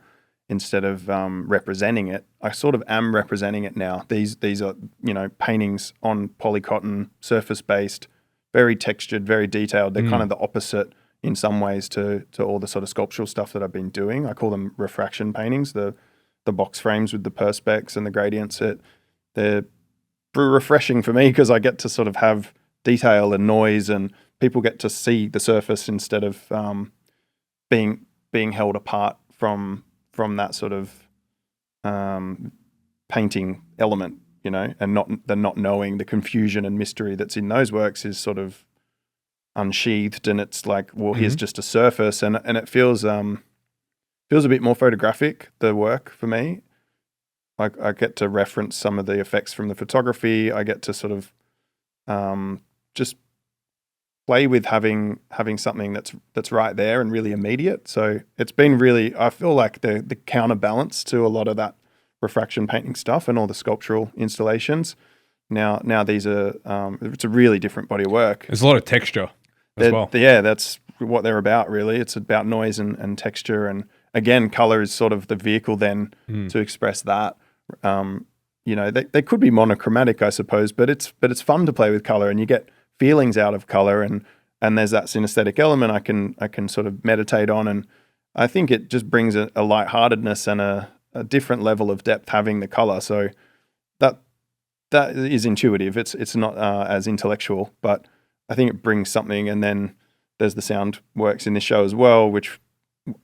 instead of representing it, I sort of am representing it now. These are paintings on polycotton, surface-based, very textured, very detailed. They're kind of the opposite in some ways to all the sort of sculptural stuff that I've been doing. I call them refraction paintings. The box frames with the perspex and the gradients, they're refreshing for me because I get to sort of have detail and noise, and people get to see the surface instead of being held apart from that sort of painting element, and not knowing the confusion and mystery that's in those works is sort of unsheathed, and it's like, well, here's just a surface, and it feels a bit more photographic, the work, for me. I get to reference some of the effects from the photography. I get to sort of just play with having something that's right there and really immediate. So it's been really, I feel like the counterbalance to a lot of that refraction painting stuff and all the sculptural installations. Now these are, it's a really different body of work.
There's a lot of texture as well.
Yeah, that's what they're about, really. It's about noise and texture and again, color is sort of the vehicle then to express that. They could be monochromatic, I suppose, but it's fun to play with color, and you get feelings out of color, and there's that synesthetic element I can sort of meditate on, and I think it just brings a lightheartedness and a different level of depth having the color. So that is intuitive. It's not as intellectual, but I think it brings something. And then there's the sound works in this show as well, which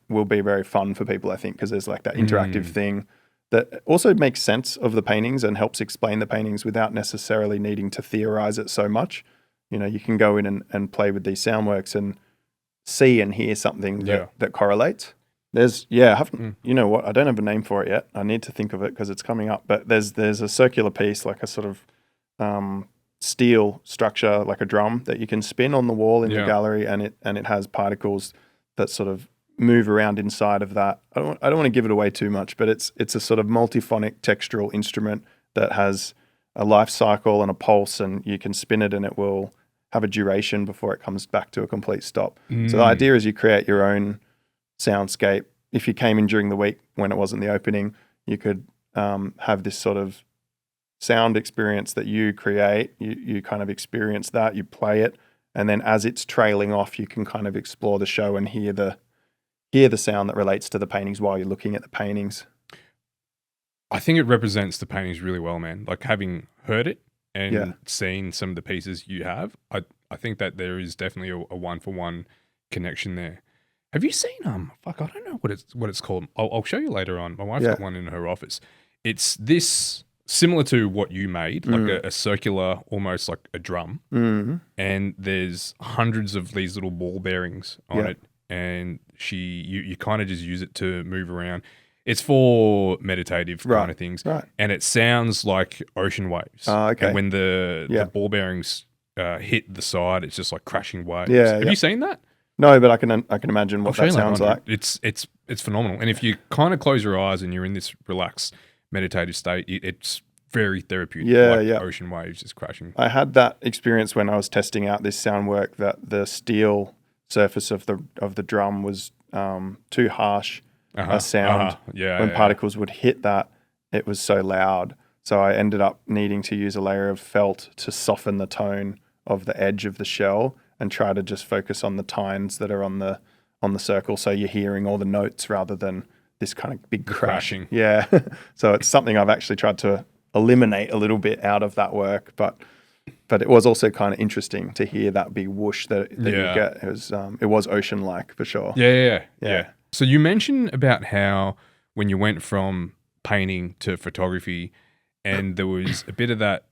will be very fun for people, I think, because there's like that interactive thing that also makes sense of the paintings and helps explain the paintings without necessarily needing to theorize it so much. You can go in and play with these sound works and see and hear something that correlates. There's, I haven't, you know what, I don't have a name for it yet. I need to think of it because it's coming up. But there's a circular piece, like a sort of steel structure, like a drum that you can spin on the wall in the gallery, and it has particles that sort of move around inside of that. I don't want to give it away too much, but it's a sort of multiphonic textural instrument that has a life cycle and a pulse, and you can spin it and it will have a duration before it comes back to a complete stop. So the idea is you create your own soundscape. If you came in during the week when it wasn't the opening, you could have this sort of sound experience that you create. You kind of experience that, you play it, and then as it's trailing off, you can kind of explore the show and hear the sound that relates to the paintings while you're looking at the paintings.
I think it represents the paintings really well, man. Like, having heard it and seen some of the pieces you have, I think that there is definitely a one-for-one connection there. Have you seen I don't know what it's called. I'll show you later on. My wife's got one in her office. It's this similar to what you made, like a circular, almost like a drum. And there's hundreds of these little ball bearings on it, and you kind of just use it to move around. It's for meditative kind of things, and it sounds like ocean waves.
Okay.
And when the ball bearings hit the side, it's just like crashing waves.
Have
you seen that?
No, but I can imagine what that sounds like.
It's phenomenal. And if you kind of close your eyes and you're in this relaxed meditative state, it's very therapeutic. Ocean waves just crashing.
I had that experience when I was testing out this sound work, that the steel surface of the drum was too harsh a sound. When particles would hit that, it was so loud. So I ended up needing to use a layer of felt to soften the tone of the edge of the shell, and try to just focus on the tines that are on the circle, so you're hearing all the notes rather than this kind of big crashing. Yeah. So it's something I've actually tried to eliminate a little bit out of that work, but it was also kind of interesting to hear that big whoosh that you get. It was ocean-like for sure.
Yeah. So you mentioned about how when you went from painting to photography, and there was a bit of that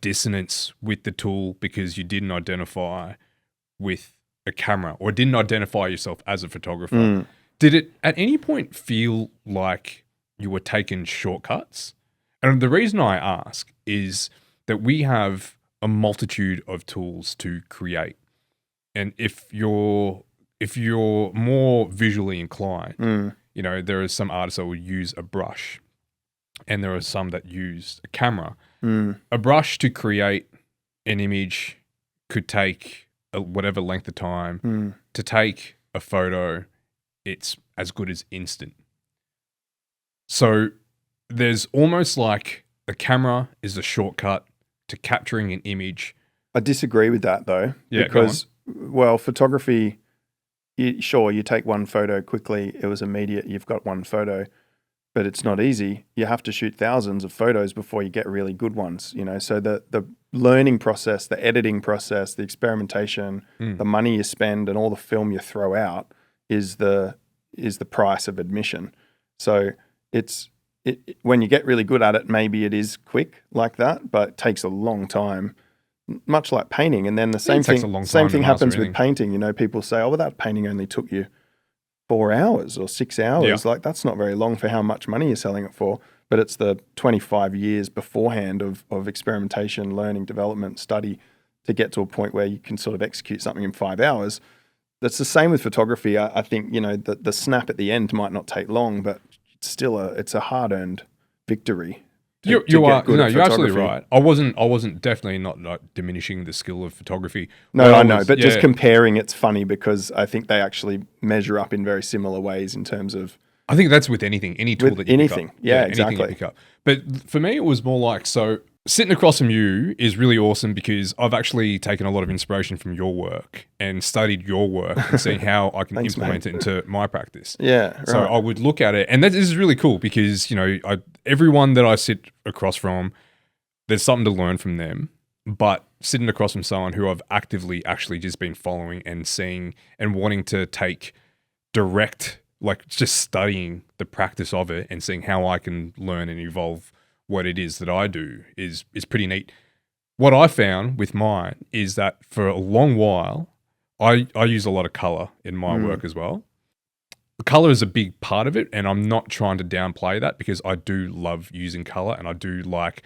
dissonance with the tool because you didn't identify with a camera or didn't identify yourself as a photographer. Did it at any point feel like you were taking shortcuts? And the reason I ask is that we have a multitude of tools to create. And if you're more visually inclined, there are some artists that will use a brush, and there are some that use a camera. A brush to create an image could take whatever length of time. To take a photo, it's as good as instant. So there's almost like the camera is a shortcut to capturing an image.
I disagree with that though, because photography, you take one photo quickly, it was immediate, you've got one photo. But it's not easy. You have to shoot thousands of photos before you get really good ones, So the learning process, the editing process, the experimentation, the money you spend, and all the film you throw out is the price of admission. So when you get really good at it, maybe it is quick like that, but it takes a long time. Much like painting, and then the same thing happens with painting. People say, "Oh, well, that painting only took you 4 hours or 6 hours." Like, that's not very long for how much money you're selling it for, but it's the 25 years beforehand of experimentation, learning, development, study to get to a point where you can sort of execute something in 5 hours. That's the same with photography. I think, the snap at the end might not take long, but it's still it's a hard-earned victory. to get good at
you're absolutely
photography.
right. I wasn't definitely not like diminishing the skill of photography.
No,
What
I know,
was-
but just
yeah.
comparing, it's funny because I think they actually measure up in very similar ways in terms of
I think that's with anything, any tool
with
that you
anything.
pick up.
Yeah,
anything you
exactly.
pick up. But for me, it was more like, so sitting across from you is really awesome because I've actually taken a lot of inspiration from your work and studied your work and seeing how I can
Thanks,
implement it into my practice.
Yeah, right.
So I would look at it, and this is really cool because, everyone that I sit across from, there's something to learn from them. But sitting across from someone who I've actively actually just been following and seeing and wanting to take direct, like just studying the practice of it and seeing how I can learn and evolve what it is that I do is pretty neat. What I found with mine is that for a long while, I use a lot of color in my work as well. Color is a big part of it, and I'm not trying to downplay that because I do love using color and I do like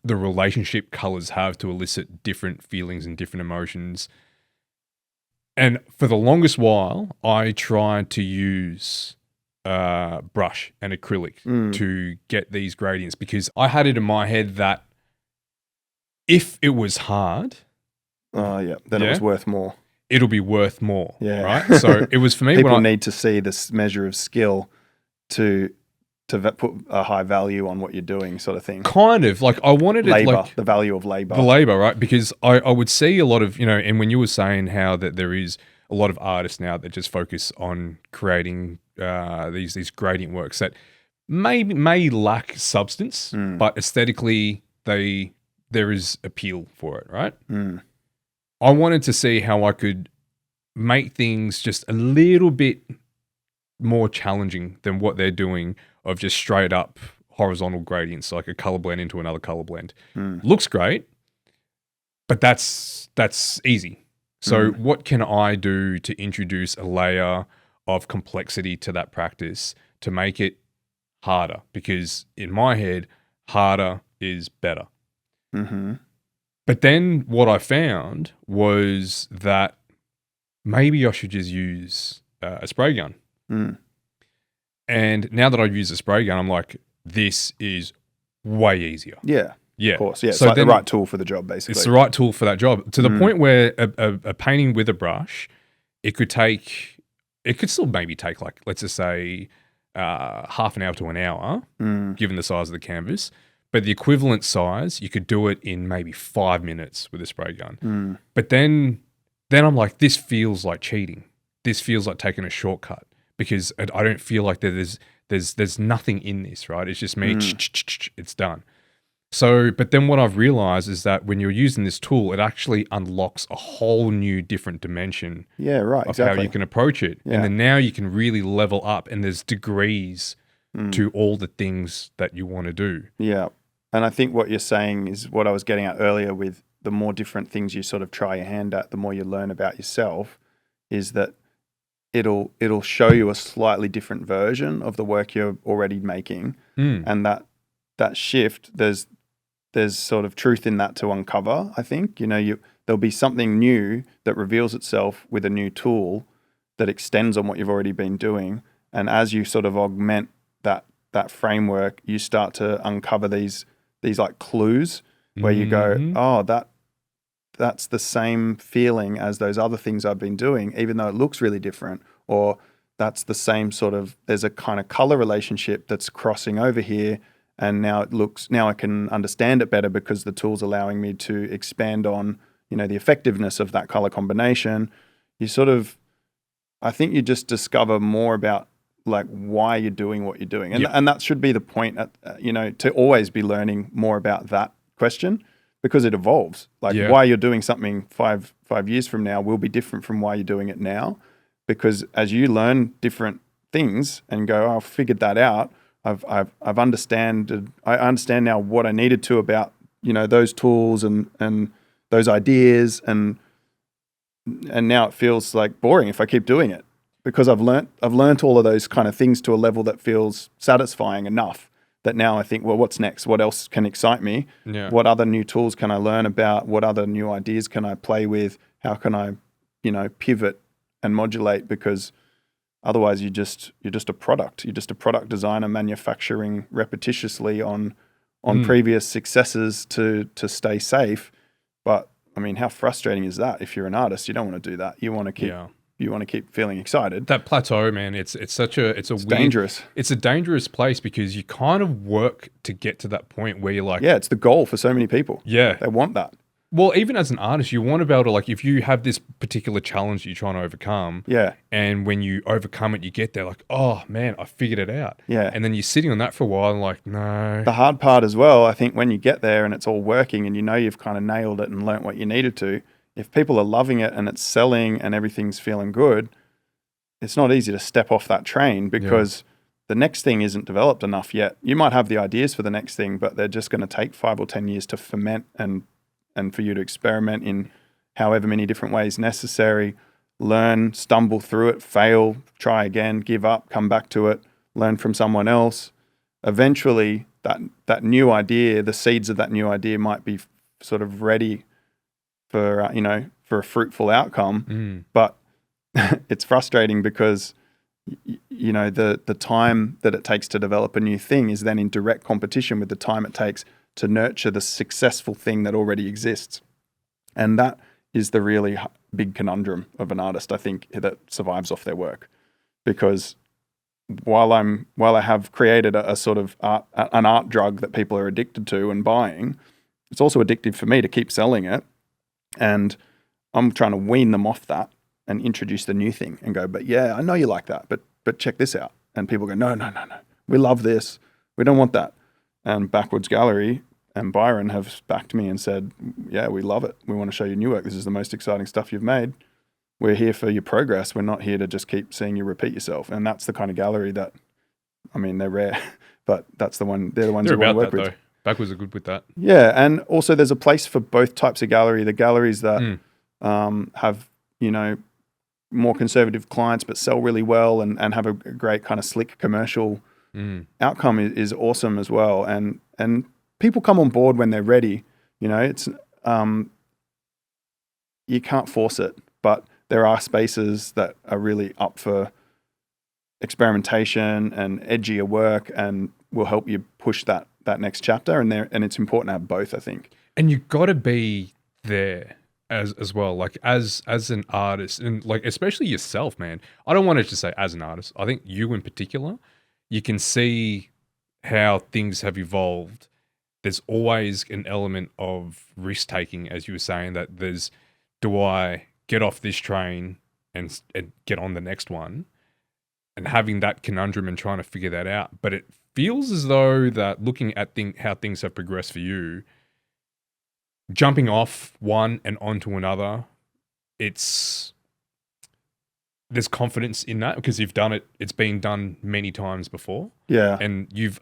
the relationship colors have to elicit different feelings and different emotions. And for the longest while, I tried to use brush and acrylic to get these gradients because I had it in my head that if it was hard,
then it was worth more.
it'll be worth more.
Yeah.
Right. So it was for me
People
when
need to see this measure of skill to put a high value on what you're doing, sort of thing.
kind of like I wanted it
Labor,
like
the value of labor.
the labor, right? Because I would see a lot of, and when you were saying how that there is a lot of artists now that just focus on creating these gradient works that may lack substance, but aesthetically there is appeal for it, right? I wanted to see how I could make things just a little bit more challenging than what they're doing of just straight up horizontal gradients, like a color blend into another color blend. Looks great, but that's easy. So what can I do to introduce a layer of complexity to that practice to make it harder? Because in my head, harder is better. But then what I found was that maybe I should just use a spray gun. And now that I've used a spray gun, I'm like, this is way easier.
Yeah.
Yeah.
Of course. Yeah.
So
it's like
then
the right tool for the job, basically.
it's the right tool for that job to the point where a painting with a brush, it could still maybe take like, let's just say half an hour to an hour, given the size of the canvas. But the equivalent size, you could do it in maybe 5 minutes with a spray gun. But then I'm like, this feels like cheating. This feels like taking a shortcut because I don't feel like there's nothing in this, right? It's just me, it's done. So, but then what I've realized is that when you're using this tool, it actually unlocks a whole new different dimension of how you can approach it.
Yeah.
And then now you can really level up and there's degrees to all the things that you want to do.
Yeah. And I think what you're saying is what I was getting at earlier with the more different things you sort of try your hand at, the more you learn about yourself, is that it'll show you a slightly different version of the work you're already making. And that shift, there's sort of truth in that to uncover, I think. There'll be something new that reveals itself with a new tool that extends on what you've already been doing. And as you sort of augment that framework, you start to uncover these like clues where you go, oh, that's the same feeling as those other things I've been doing, even though it looks really different. Or that's the same sort of, there's a kind of color relationship that's crossing over here. And now I can understand it better because the tool's allowing me to expand on, the effectiveness of that color combination. I think you just discover more about like why you're doing what you're doing. And that should be the point, to always be learning more about that question because it evolves. Like why you're doing something five years from now will be different from why you're doing it now. Because as you learn different things and go, oh, I've figured that out, I understand now what I needed to about, those tools and those ideas and now it feels like boring if I keep doing it. Because I've learnt all of those kind of things to a level that feels satisfying enough that now I think, well, what's next? What else can excite me?
Yeah.
What other new tools can I learn about? What other new ideas can I play with? How can I, pivot and modulate? Because otherwise you're just a product. You're just a product designer manufacturing repetitiously on on previous successes to stay safe. But I mean, how frustrating is that? If you're an artist, you don't want to do that. You want to keep feeling excited.
That plateau, man, it's weird,
dangerous.
It's a dangerous place because you kind of work to get to that point where you're like,
yeah, it's the goal for so many people.
Yeah,
they want that.
Well, even as an artist, you want to be able to, like, if you have this particular challenge that you're trying to overcome, and when you overcome it, you get there like, oh man, I figured it out.
Yeah.
And then you're sitting on that for a while and like, no.
The hard part as well, I think, when you get there and it's all working and you know you've kind of nailed it and learnt what you needed to, if people are loving it and it's selling and everything's feeling good, it's not easy to step off that train because the next thing isn't developed enough yet. You might have the ideas for the next thing, but they're just going to take 5 or 10 years to ferment and for you to experiment in however many different ways necessary, learn, stumble through it, fail, try again, give up, come back to it, learn from someone else. Eventually, that new idea, the seeds of that new idea might be sort of ready for, for a fruitful outcome. But it's frustrating because, the time that it takes to develop a new thing is then in direct competition with the time it takes to nurture the successful thing that already exists. And that is the really big conundrum of an artist, I think, that survives off their work. Because while I have created a sort of an art drug that people are addicted to and buying, it's also addictive for me to keep selling it. And I'm trying to wean them off that and introduce the new thing and go, but yeah, I know you like that, but check this out. And people go, no, we love this. We don't want that. And Backwards Gallery and Byron have backed me and said, yeah, we love it. We want to show you new work. This is the most exciting stuff you've made. We're here for your progress. We're not here to just keep seeing you repeat yourself. And that's the kind of gallery that, I mean, they're rare, but that's the one, they're the ones you want to work with. Though.
Backwards are good with that.
Yeah. And also there's a place for both types of gallery. The galleries that have, more conservative clients but sell really well and have a great kind of slick commercial outcome is awesome as well. And people come on board when they're ready. It's you can't force it, but there are spaces that are really up for experimentation and edgier work and will help you push that next chapter. And it's important to have both, I think.
And you've got to be there as well, like as an artist, and like especially yourself, man. I don't want to just say as an artist. I think you in particular, you can see how things have evolved. There's always an element of risk taking, as you were saying, that do I get off this train and get on the next one, and having that conundrum and trying to figure that out. But it feels as though that looking at how things have progressed for you, jumping off one and onto another, there's confidence in that because you've done it. It's been done many times before.
Yeah.
And you've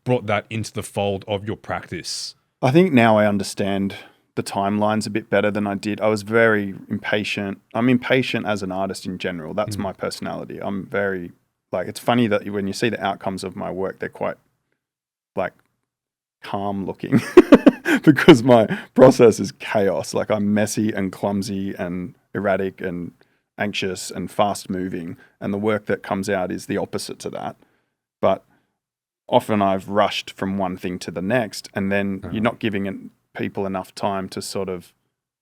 brought that into the fold of your practice.
I think now I understand the timelines a bit better than I did. I was very impatient. I'm impatient as an artist in general. That's my personality. I'm very, it's funny that when you see the outcomes of my work, they're quite calm looking because my process is chaos. I'm messy and clumsy and erratic and anxious and fast moving, and the work that comes out is the opposite to that. But often I've rushed from one thing to the next, and then you're not giving people enough time to sort of,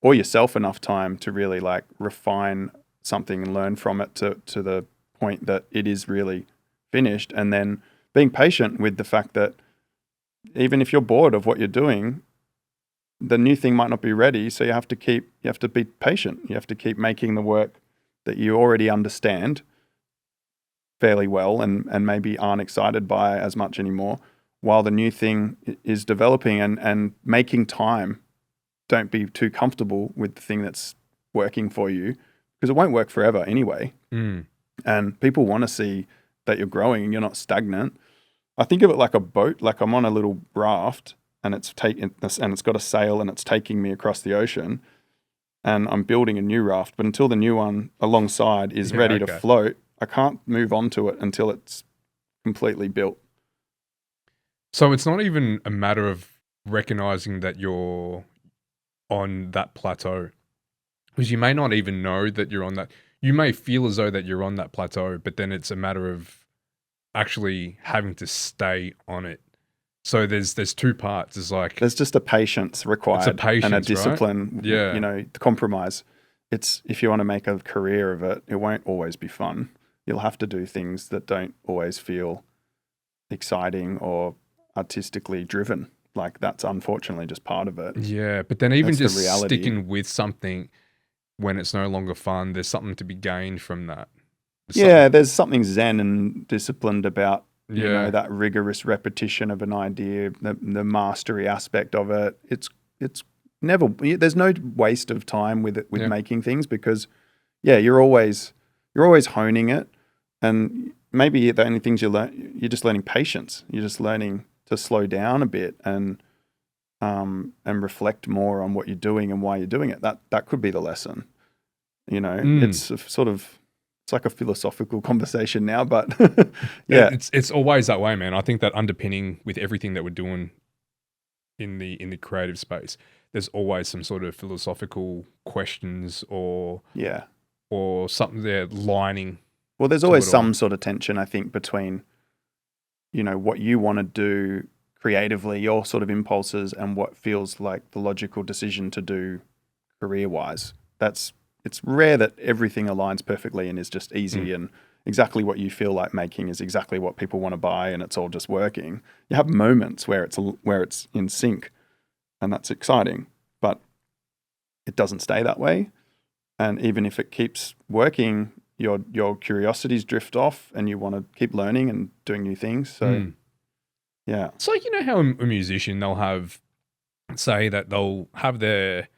or yourself enough time to really refine something and learn from it to the point that it is really finished. And then being patient with the fact that even if you're bored of what you're doing, the new thing might not be ready. So you have to be patient. You have to keep making the work that you already understand fairly well and maybe aren't excited by as much anymore, while the new thing is developing, and making time. Don't be too comfortable with the thing that's working for you, because it won't work forever anyway. And people want to see that you're growing and you're not stagnant. I think of it like a boat. Like I'm on a little raft and it's got a sail and it's taking me across the ocean, and I'm building a new raft. But until the new one alongside is ready to float, I can't move on to it until it's completely built.
So it's not even a matter of recognizing that you're on that plateau, because you may not even know that you're on that. You may feel as though that you're on that plateau, but then it's a matter of actually having to stay on it So there's two parts. It's like
There's just a patience required and a
patience, right?
discipline,
Yeah.
the compromise. It's if you want to make a career of it, it won't always be fun. You'll have to do things that don't always feel exciting or artistically driven. Like that's unfortunately just part of it.
Yeah, but then even
That's the
just
reality.
sticking with something when it's no longer fun, there's something to be gained from that.
There's something zen and disciplined about
Yeah.
that rigorous repetition of an idea, the mastery aspect of it. It's never there's no waste of time with
Yeah.
making things because you're always honing it, and maybe the only things you learn, you're just learning patience. You're just learning to slow down a bit and reflect more on what you're doing and why you're doing it. That could be the lesson. It's a sort of, it's like a philosophical conversation now, but yeah.
It's always that way, man. I think that underpinning with everything that we're doing in the creative space, there's always some sort of philosophical questions or something there lining.
Well, there's always some sort of tension, I think, between, what you want to do creatively, your sort of impulses, and what feels like the logical decision to do career-wise. It's rare that everything aligns perfectly and is just easy and exactly what you feel like making is exactly what people want to buy and it's all just working. You have moments where it's in sync and that's exciting, but it doesn't stay that way. And even if it keeps working, your curiosities drift off and you want to keep learning and doing new things. So, yeah.
It's like, how a musician, they'll have their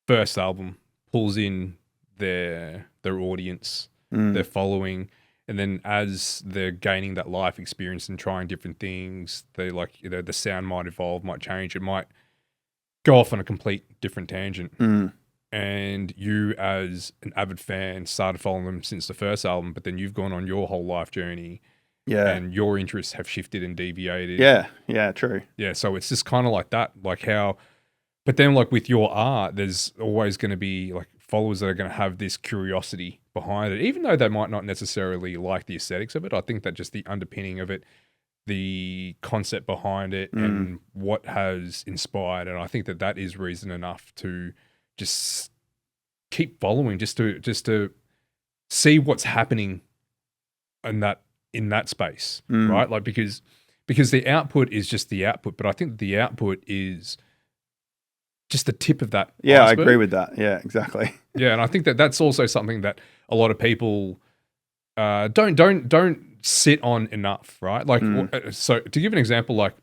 first album pulls in their audience, their following, and then as they're gaining that life experience and trying different things, they the sound might evolve, might change, it might go off on a complete different tangent. And you as an avid fan started following them since the first album, but then you've gone on your whole life journey.
Yeah.
And your interests have shifted and deviated.
Yeah, true.
Yeah, so it's just kind of like that, like how, but then like with your art, there's always going to be like followers that are going to have this curiosity behind it, even though they might not necessarily like the aesthetics of it. I think that just the underpinning of it, the concept behind it and what has inspired. And I think that is reason enough to just keep following, just to see what's happening in that space, right? Like because the output is just the output, but I think the output is just the tip of that iceberg.
I agree with that. Yeah, exactly.
Yeah, and I think that's also something that a lot of people don't sit on enough, right? Like, so to give an example, like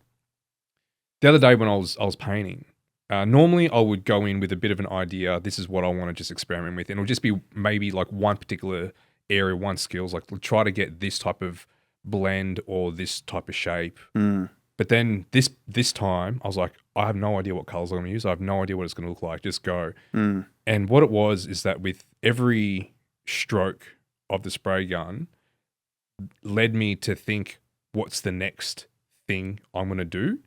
the other day when I was painting, normally I would go in with a bit of an idea. This is what I want to just experiment with, and it'll just be maybe like one particular area, one skills, like try to get this type of blend or this type of shape. But then this time I was like, I have no idea what colors I'm going to use. I have no idea what it's going to look like. Just go. And what it was is that with every stroke of the spray gun led me to think, what's the next thing I'm going to do?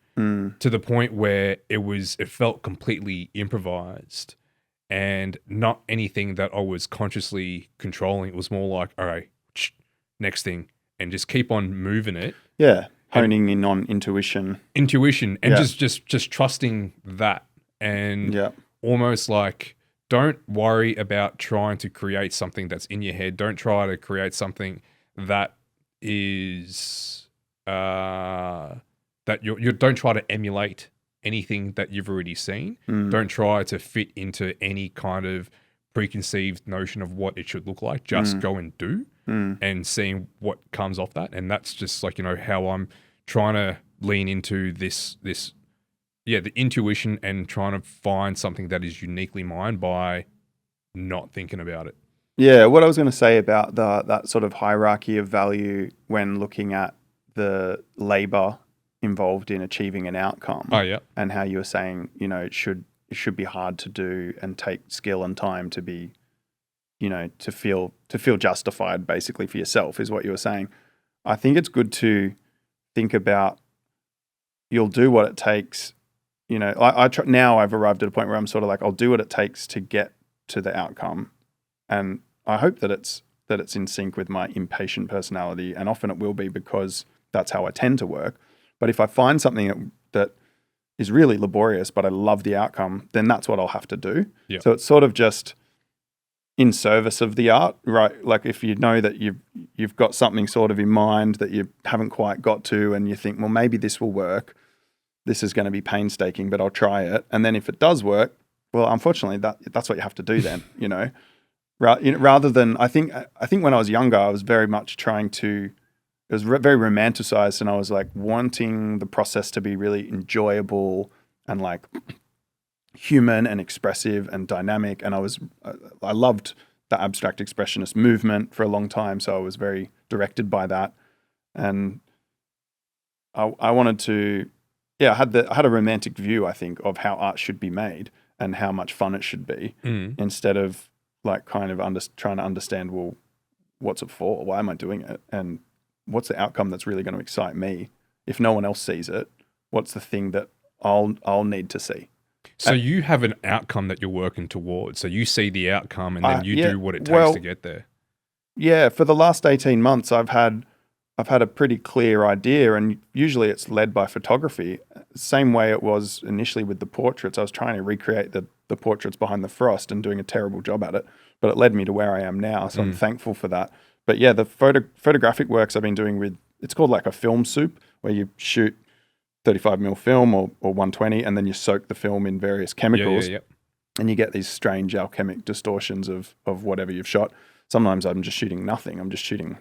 To the point where it felt completely improvised and not anything that I was consciously controlling. It was more like, all right, next thing, and just keep on moving it.
Yeah. Honing in on intuition
and just trusting that, and almost like, don't worry about trying to create something that's in your head. Don't try to create something that is that you don't try to emulate anything that you've already seen. Don't try to fit into any kind of preconceived notion of what it should look like. Just go and do and seeing what comes off that. And that's just like, how I'm trying to lean into this, the intuition and trying to find something that is uniquely mine by not thinking about it.
Yeah, what I was going to say about that sort of hierarchy of value when looking at the labor involved in achieving an outcome.
Oh, yeah.
And how you were saying, it should be hard to do and take skill and time to be, to feel justified basically for yourself is what you were saying. I think it's good to think about, you'll do what it takes. Now I've arrived at a point where I'm sort of like, I'll do what it takes to get to the outcome. And I hope that it's in sync with my impatient personality. And often it will be because that's how I tend to work. But if I find something that is really laborious, but I love the outcome, then that's what I'll have to do.
Yeah.
So it's sort of just in service of the art, right? Like if you know that you've got something sort of in mind that you haven't quite got to, and you think, well, maybe this will work. This is going to be painstaking, but I'll try it. And then if it does work, well, unfortunately, that's what you have to do then, rather than, I think when I was younger, I was very much trying to, it was very romanticized, and I was like wanting the process to be really enjoyable and like human and expressive and dynamic. And I loved the abstract expressionist movement for a long time. So I was very directed by that. And I wanted to, I had a romantic view, I think, of how art should be made and how much fun it should be, instead of like kind of trying to understand, well, what's it for? Why am I doing it? And what's the outcome that's really going to excite me? If no one else sees it, what's the thing that I'll need to see?
So you have an outcome that you're working towards. So you see the outcome and then you do what it takes to get there.
Yeah, for the last 18 months, I've had a pretty clear idea, and usually it's led by photography. Same way it was initially with the portraits. I was trying to recreate the portraits behind the frost and doing a terrible job at it, but it led me to where I am now. So I'm thankful for that. But yeah, the photographic works I've been doing it's called like a film soup, where you shoot 35mm film or 120, and then you soak the film in various chemicals, and you get these strange alchemic distortions of whatever you've shot. Sometimes I'm just shooting nothing. I'm just shooting,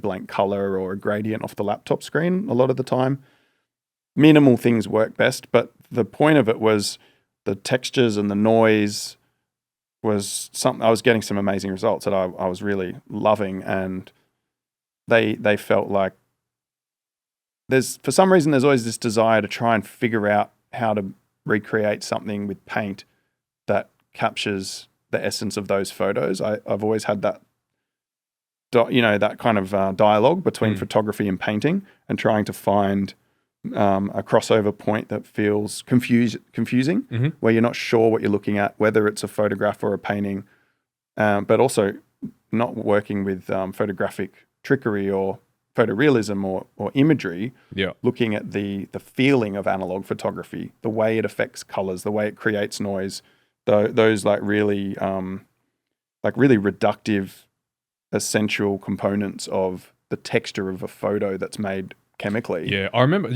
blank color or a gradient off the laptop screen a lot of the time. Minimal things work best, but the point of it was the textures and the noise was something. I was getting some amazing results that I was really loving, and they felt like for some reason there's always this desire to try and figure out how to recreate something with paint that captures the essence of those photos. I've always had that, that kind of dialogue between photography and painting, and trying to find a crossover point that feels confusing, where you're not sure what you're looking at, whether it's a photograph or a painting, but also not working with photographic trickery or photorealism or imagery, looking at the feeling of analog photography, the way it affects colors, the way it creates noise, those really reductive essential components of the texture of a photo that's made chemically.
Yeah, I remember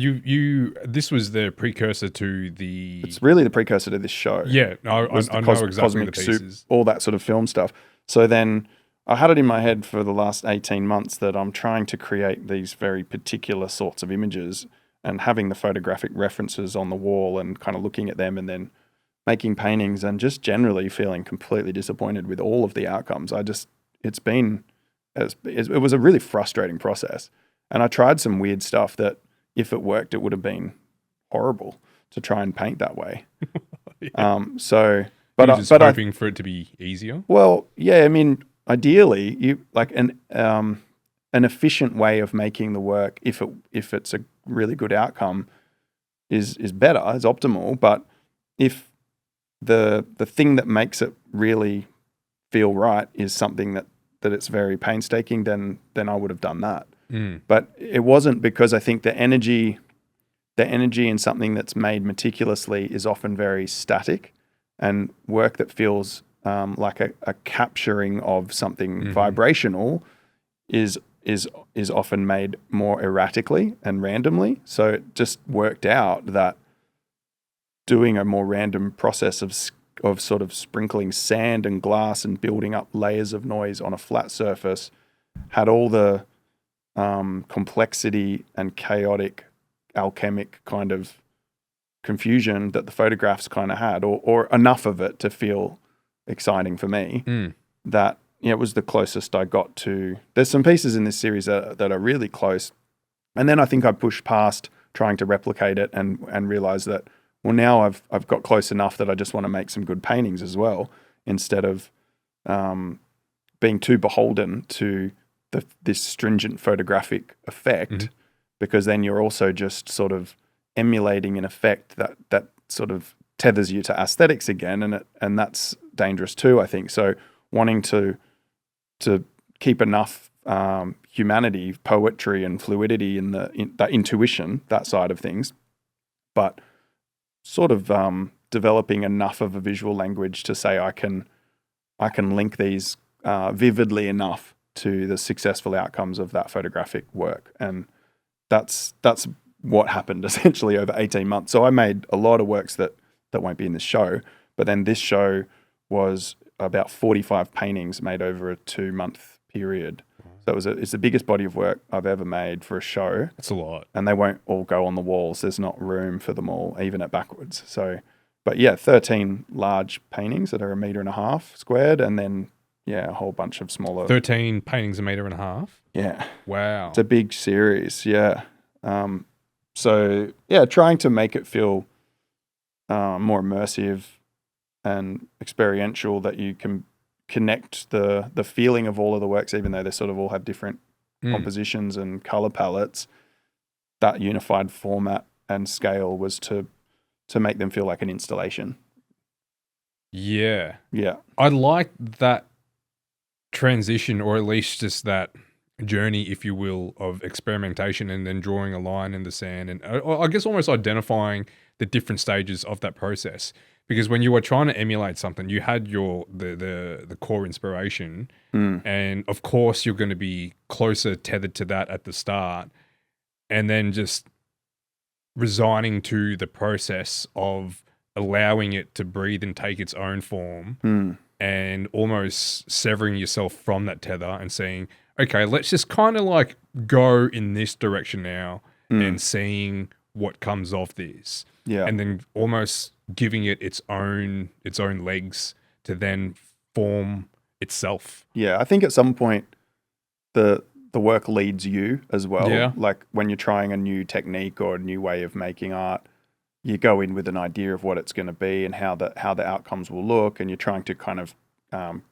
this was the precursor to the...
It's really the precursor to this show.
Yeah, I know exactly
Cosmic
the pieces.
Soup, all that sort of film stuff. So then I had it in my head for the last 18 months that I'm trying to create these very particular sorts of images, and having the photographic references on the wall and kind of looking at them, and then making paintings, and just generally feeling completely disappointed with all of the outcomes. It was a really frustrating process. And I tried some weird stuff that, if it worked, it would have been horrible to try and paint that way.
But I was hoping for it to be easier.
Well, yeah, I mean, ideally, you like an efficient way of making the work, if it's a really good outcome, is better, is optimal. But if the thing that makes it really feel right is something that it's very painstaking, then I would have done that. But it wasn't, because I think the energy in something that's made meticulously is often very static, and work that feels like a capturing of something vibrational is often made more erratically and randomly. So it just worked out that doing a more random process of sort of sprinkling sand and glass and building up layers of noise on a flat surface had all the complexity and chaotic alchemic kind of confusion that the photographs kind of had, or enough of it to feel exciting for me, that it was the closest I got to. There's some pieces in this series that are really close, and then I think I pushed past trying to replicate it and realized that, well, now I've got close enough that I just want to make some good paintings as well, instead of being too beholden to this stringent photographic effect, because then you're also just sort of emulating an effect that sort of tethers you to aesthetics again, and that's dangerous too, I think. So wanting to keep enough humanity, poetry and fluidity in that intuition, that side of things, but sort of developing enough of a visual language to say I can link these vividly enough to the successful outcomes of that photographic work. And that's what happened essentially over 18 months. So I made a lot of works that won't be in this show, but then this show was about 45 paintings made over a 2-month period. So it's the biggest body of work I've ever made for a show.
That's a lot.
And they won't all go on the walls. There's not room for them all, even at backwards. So, but yeah, 13 large paintings that are 1.5 meters squared, and then, yeah, a whole bunch of smaller.
13 paintings 1.5 meters?
Yeah.
Wow.
It's a big series, yeah. So, yeah, trying to make it feel more immersive and experiential, that you can connect the feeling of all of the works, even though they sort of all have different compositions and color palettes. That unified format and scale was to make them feel like an installation.
Yeah.
Yeah.
I like that transition, or at least just that journey, if you will, of experimentation and then drawing a line in the sand, and I guess almost identifying the different stages of that process. Because when you were trying to emulate something, you had the core inspiration, and of course you're going to be closer tethered to that at the start, and then just resigning to the process of allowing it to breathe and take its own form, and almost severing yourself from that tether and saying, okay, let's just kind of like go in this direction now, and seeing what comes of this. Yeah. And then almost giving it its own legs to then form itself.
Yeah, I think at some point the work leads you as well.
Yeah.
Like when you're trying a new technique or a new way of making art, you go in with an idea of what it's going to be and how the outcomes will look, and you're trying to kind of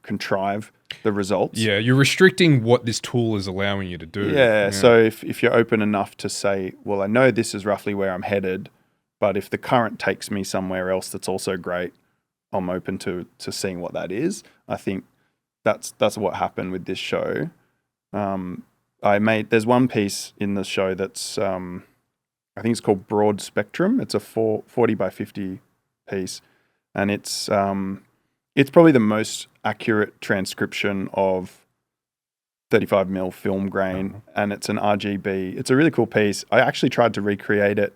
contrive the results.
Yeah, you're restricting what this tool is allowing you to do.
Yeah, so if you're open enough to say, well, I know this is roughly where I'm headed, but if the current takes me somewhere else that's also great, I'm open to seeing what that is. I think that's what happened with this show. There's one piece in the show that's I think it's called Broad Spectrum. It's a 40 by 50 piece, and it's probably the most accurate transcription of 35mm film grain, and it's an RGB. It's a really cool piece. I actually tried to recreate it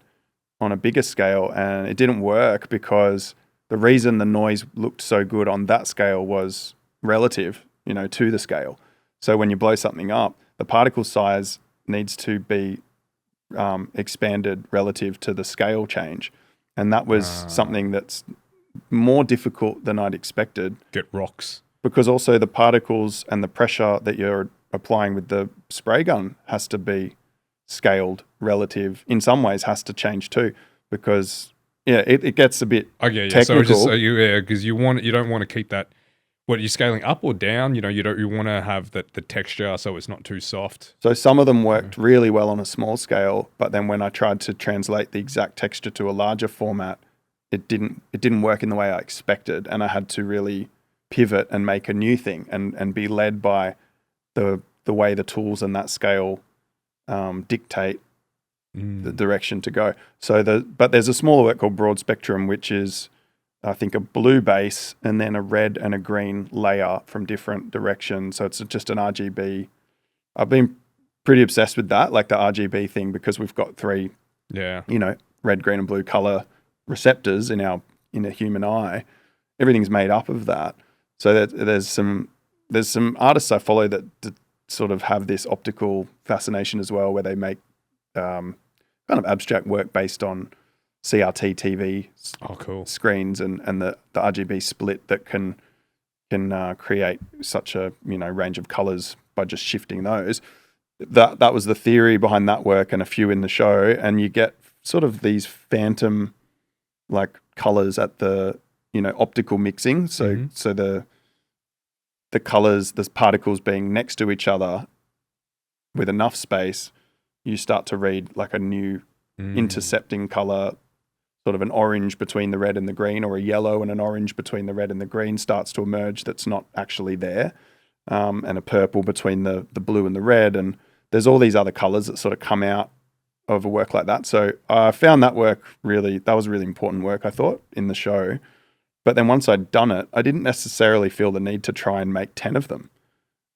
on a bigger scale, and it didn't work because the reason the noise looked so good on that scale was relative, to the scale. So when you blow something up, the particle size needs to be expanded relative to the scale change. And that was something that's more difficult than I'd expected.
Get rocks.
Because also the particles and the pressure that you're applying with the spray gun has to be scaled relative, in some ways has to change too, because it gets a bit technical.
So because you don't want to keep that. What are you scaling up or down? You want to have the texture so it's not too soft.
So some of them worked really well on a small scale, but then when I tried to translate the exact texture to a larger format, it didn't work in the way I expected, and I had to really pivot and make a new thing and be led by the way the tools and that scale dictate the direction to go. But there's a smaller work called Broad Spectrum, which is, I think, a blue base and then a red and a green layer from different directions. So it's just an RGB. I've been pretty obsessed with that, like the RGB thing, because we've got 3, red, green, and blue color receptors in a human eye. Everything's made up of that. So there's some artists I follow that sort of have this optical fascination as well, where they make kind of abstract work based on CRT TV screens and the RGB split that can create such a range of colors by just shifting those. That was the theory behind that work and a few in the show, and you get sort of these phantom like colors at the optical mixing. So the colors, the particles being next to each other with enough space, you start to read like a new intercepting color, sort of an orange between the red and the green, or a yellow and an orange between the red and the green starts to emerge that's not actually there, and a purple between the blue and the red. And there's all these other colors that sort of come out of a work like that. So I found that was really important work, I thought, in the show. But then once I'd done it, I didn't necessarily feel the need to try and make 10 of them.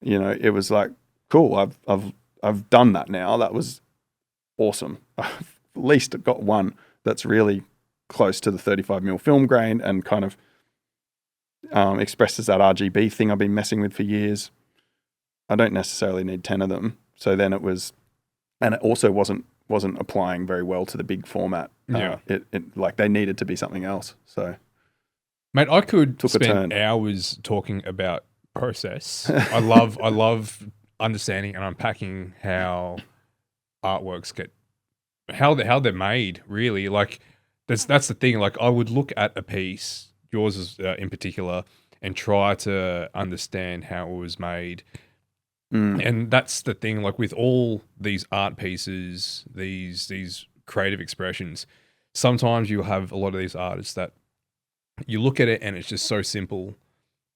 You know, it was like, cool, I've done that now. That was awesome. I've at least got one that's really close to the 35mm film grain and kind of expresses that RGB thing I've been messing with for years. I don't necessarily need 10 of them. So then it also wasn't applying very well to the big format. It like they needed to be something else. So,
mate, I could spend hours talking about process. I love understanding and unpacking how artworks how they're made. Really, like that's the thing. Like I would look at a piece, yours is, in particular, and try to understand how it was made. And that's the thing, like with all these art pieces, these creative expressions, sometimes you have a lot of these artists that you look at it and it's just so simple,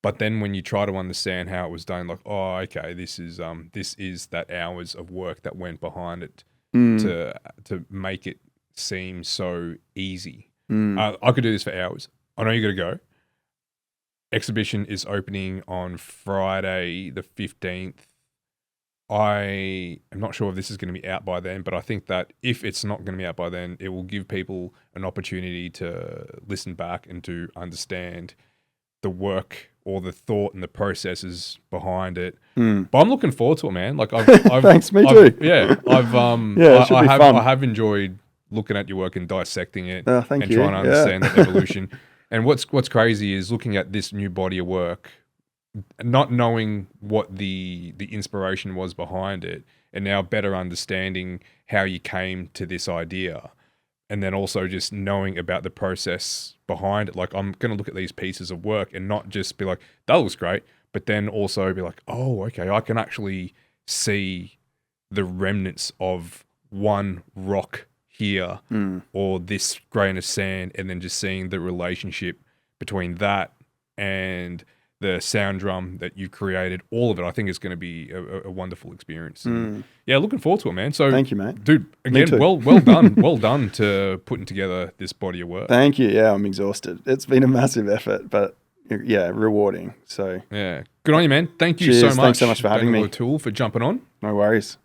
but then when you try to understand how it was done, like, oh, okay, this is that hours of work that went behind it to make it seem so easy. I could do this for hours. I know you got to go. Exhibition is opening on Friday the 15th. I am not sure if this is going to be out by then, but I think that if it's not going to be out by then, it will give people an opportunity to listen back and to understand the work or the thought and the processes behind it. But I'm looking forward to it, man. Like I've
thanks, me too.
Yeah, I have enjoyed looking at your work and dissecting it and trying to understand the evolution. And what's crazy is looking at this new body of work, not knowing what the inspiration was behind it, and now better understanding how you came to this idea, and then also just knowing about the process behind it. Like I'm going to look at these pieces of work and not just be like, that looks great, but then also be like, oh, okay, I can actually see the remnants of one rock here or this grain of sand, and then just seeing the relationship between that and the sound drum that you created, all of it. I think is going to be a wonderful experience. Yeah, looking forward to it, man. So
thank you, mate.
Dude, again, well done. Well done to putting together this body of work.
Thank you. Yeah, I'm exhausted. It's been a massive effort, but yeah, rewarding. So
yeah, good on you, man. Thank you
Cheers.
so much.
Thanks so much for having me.
Tool for jumping on.
No worries.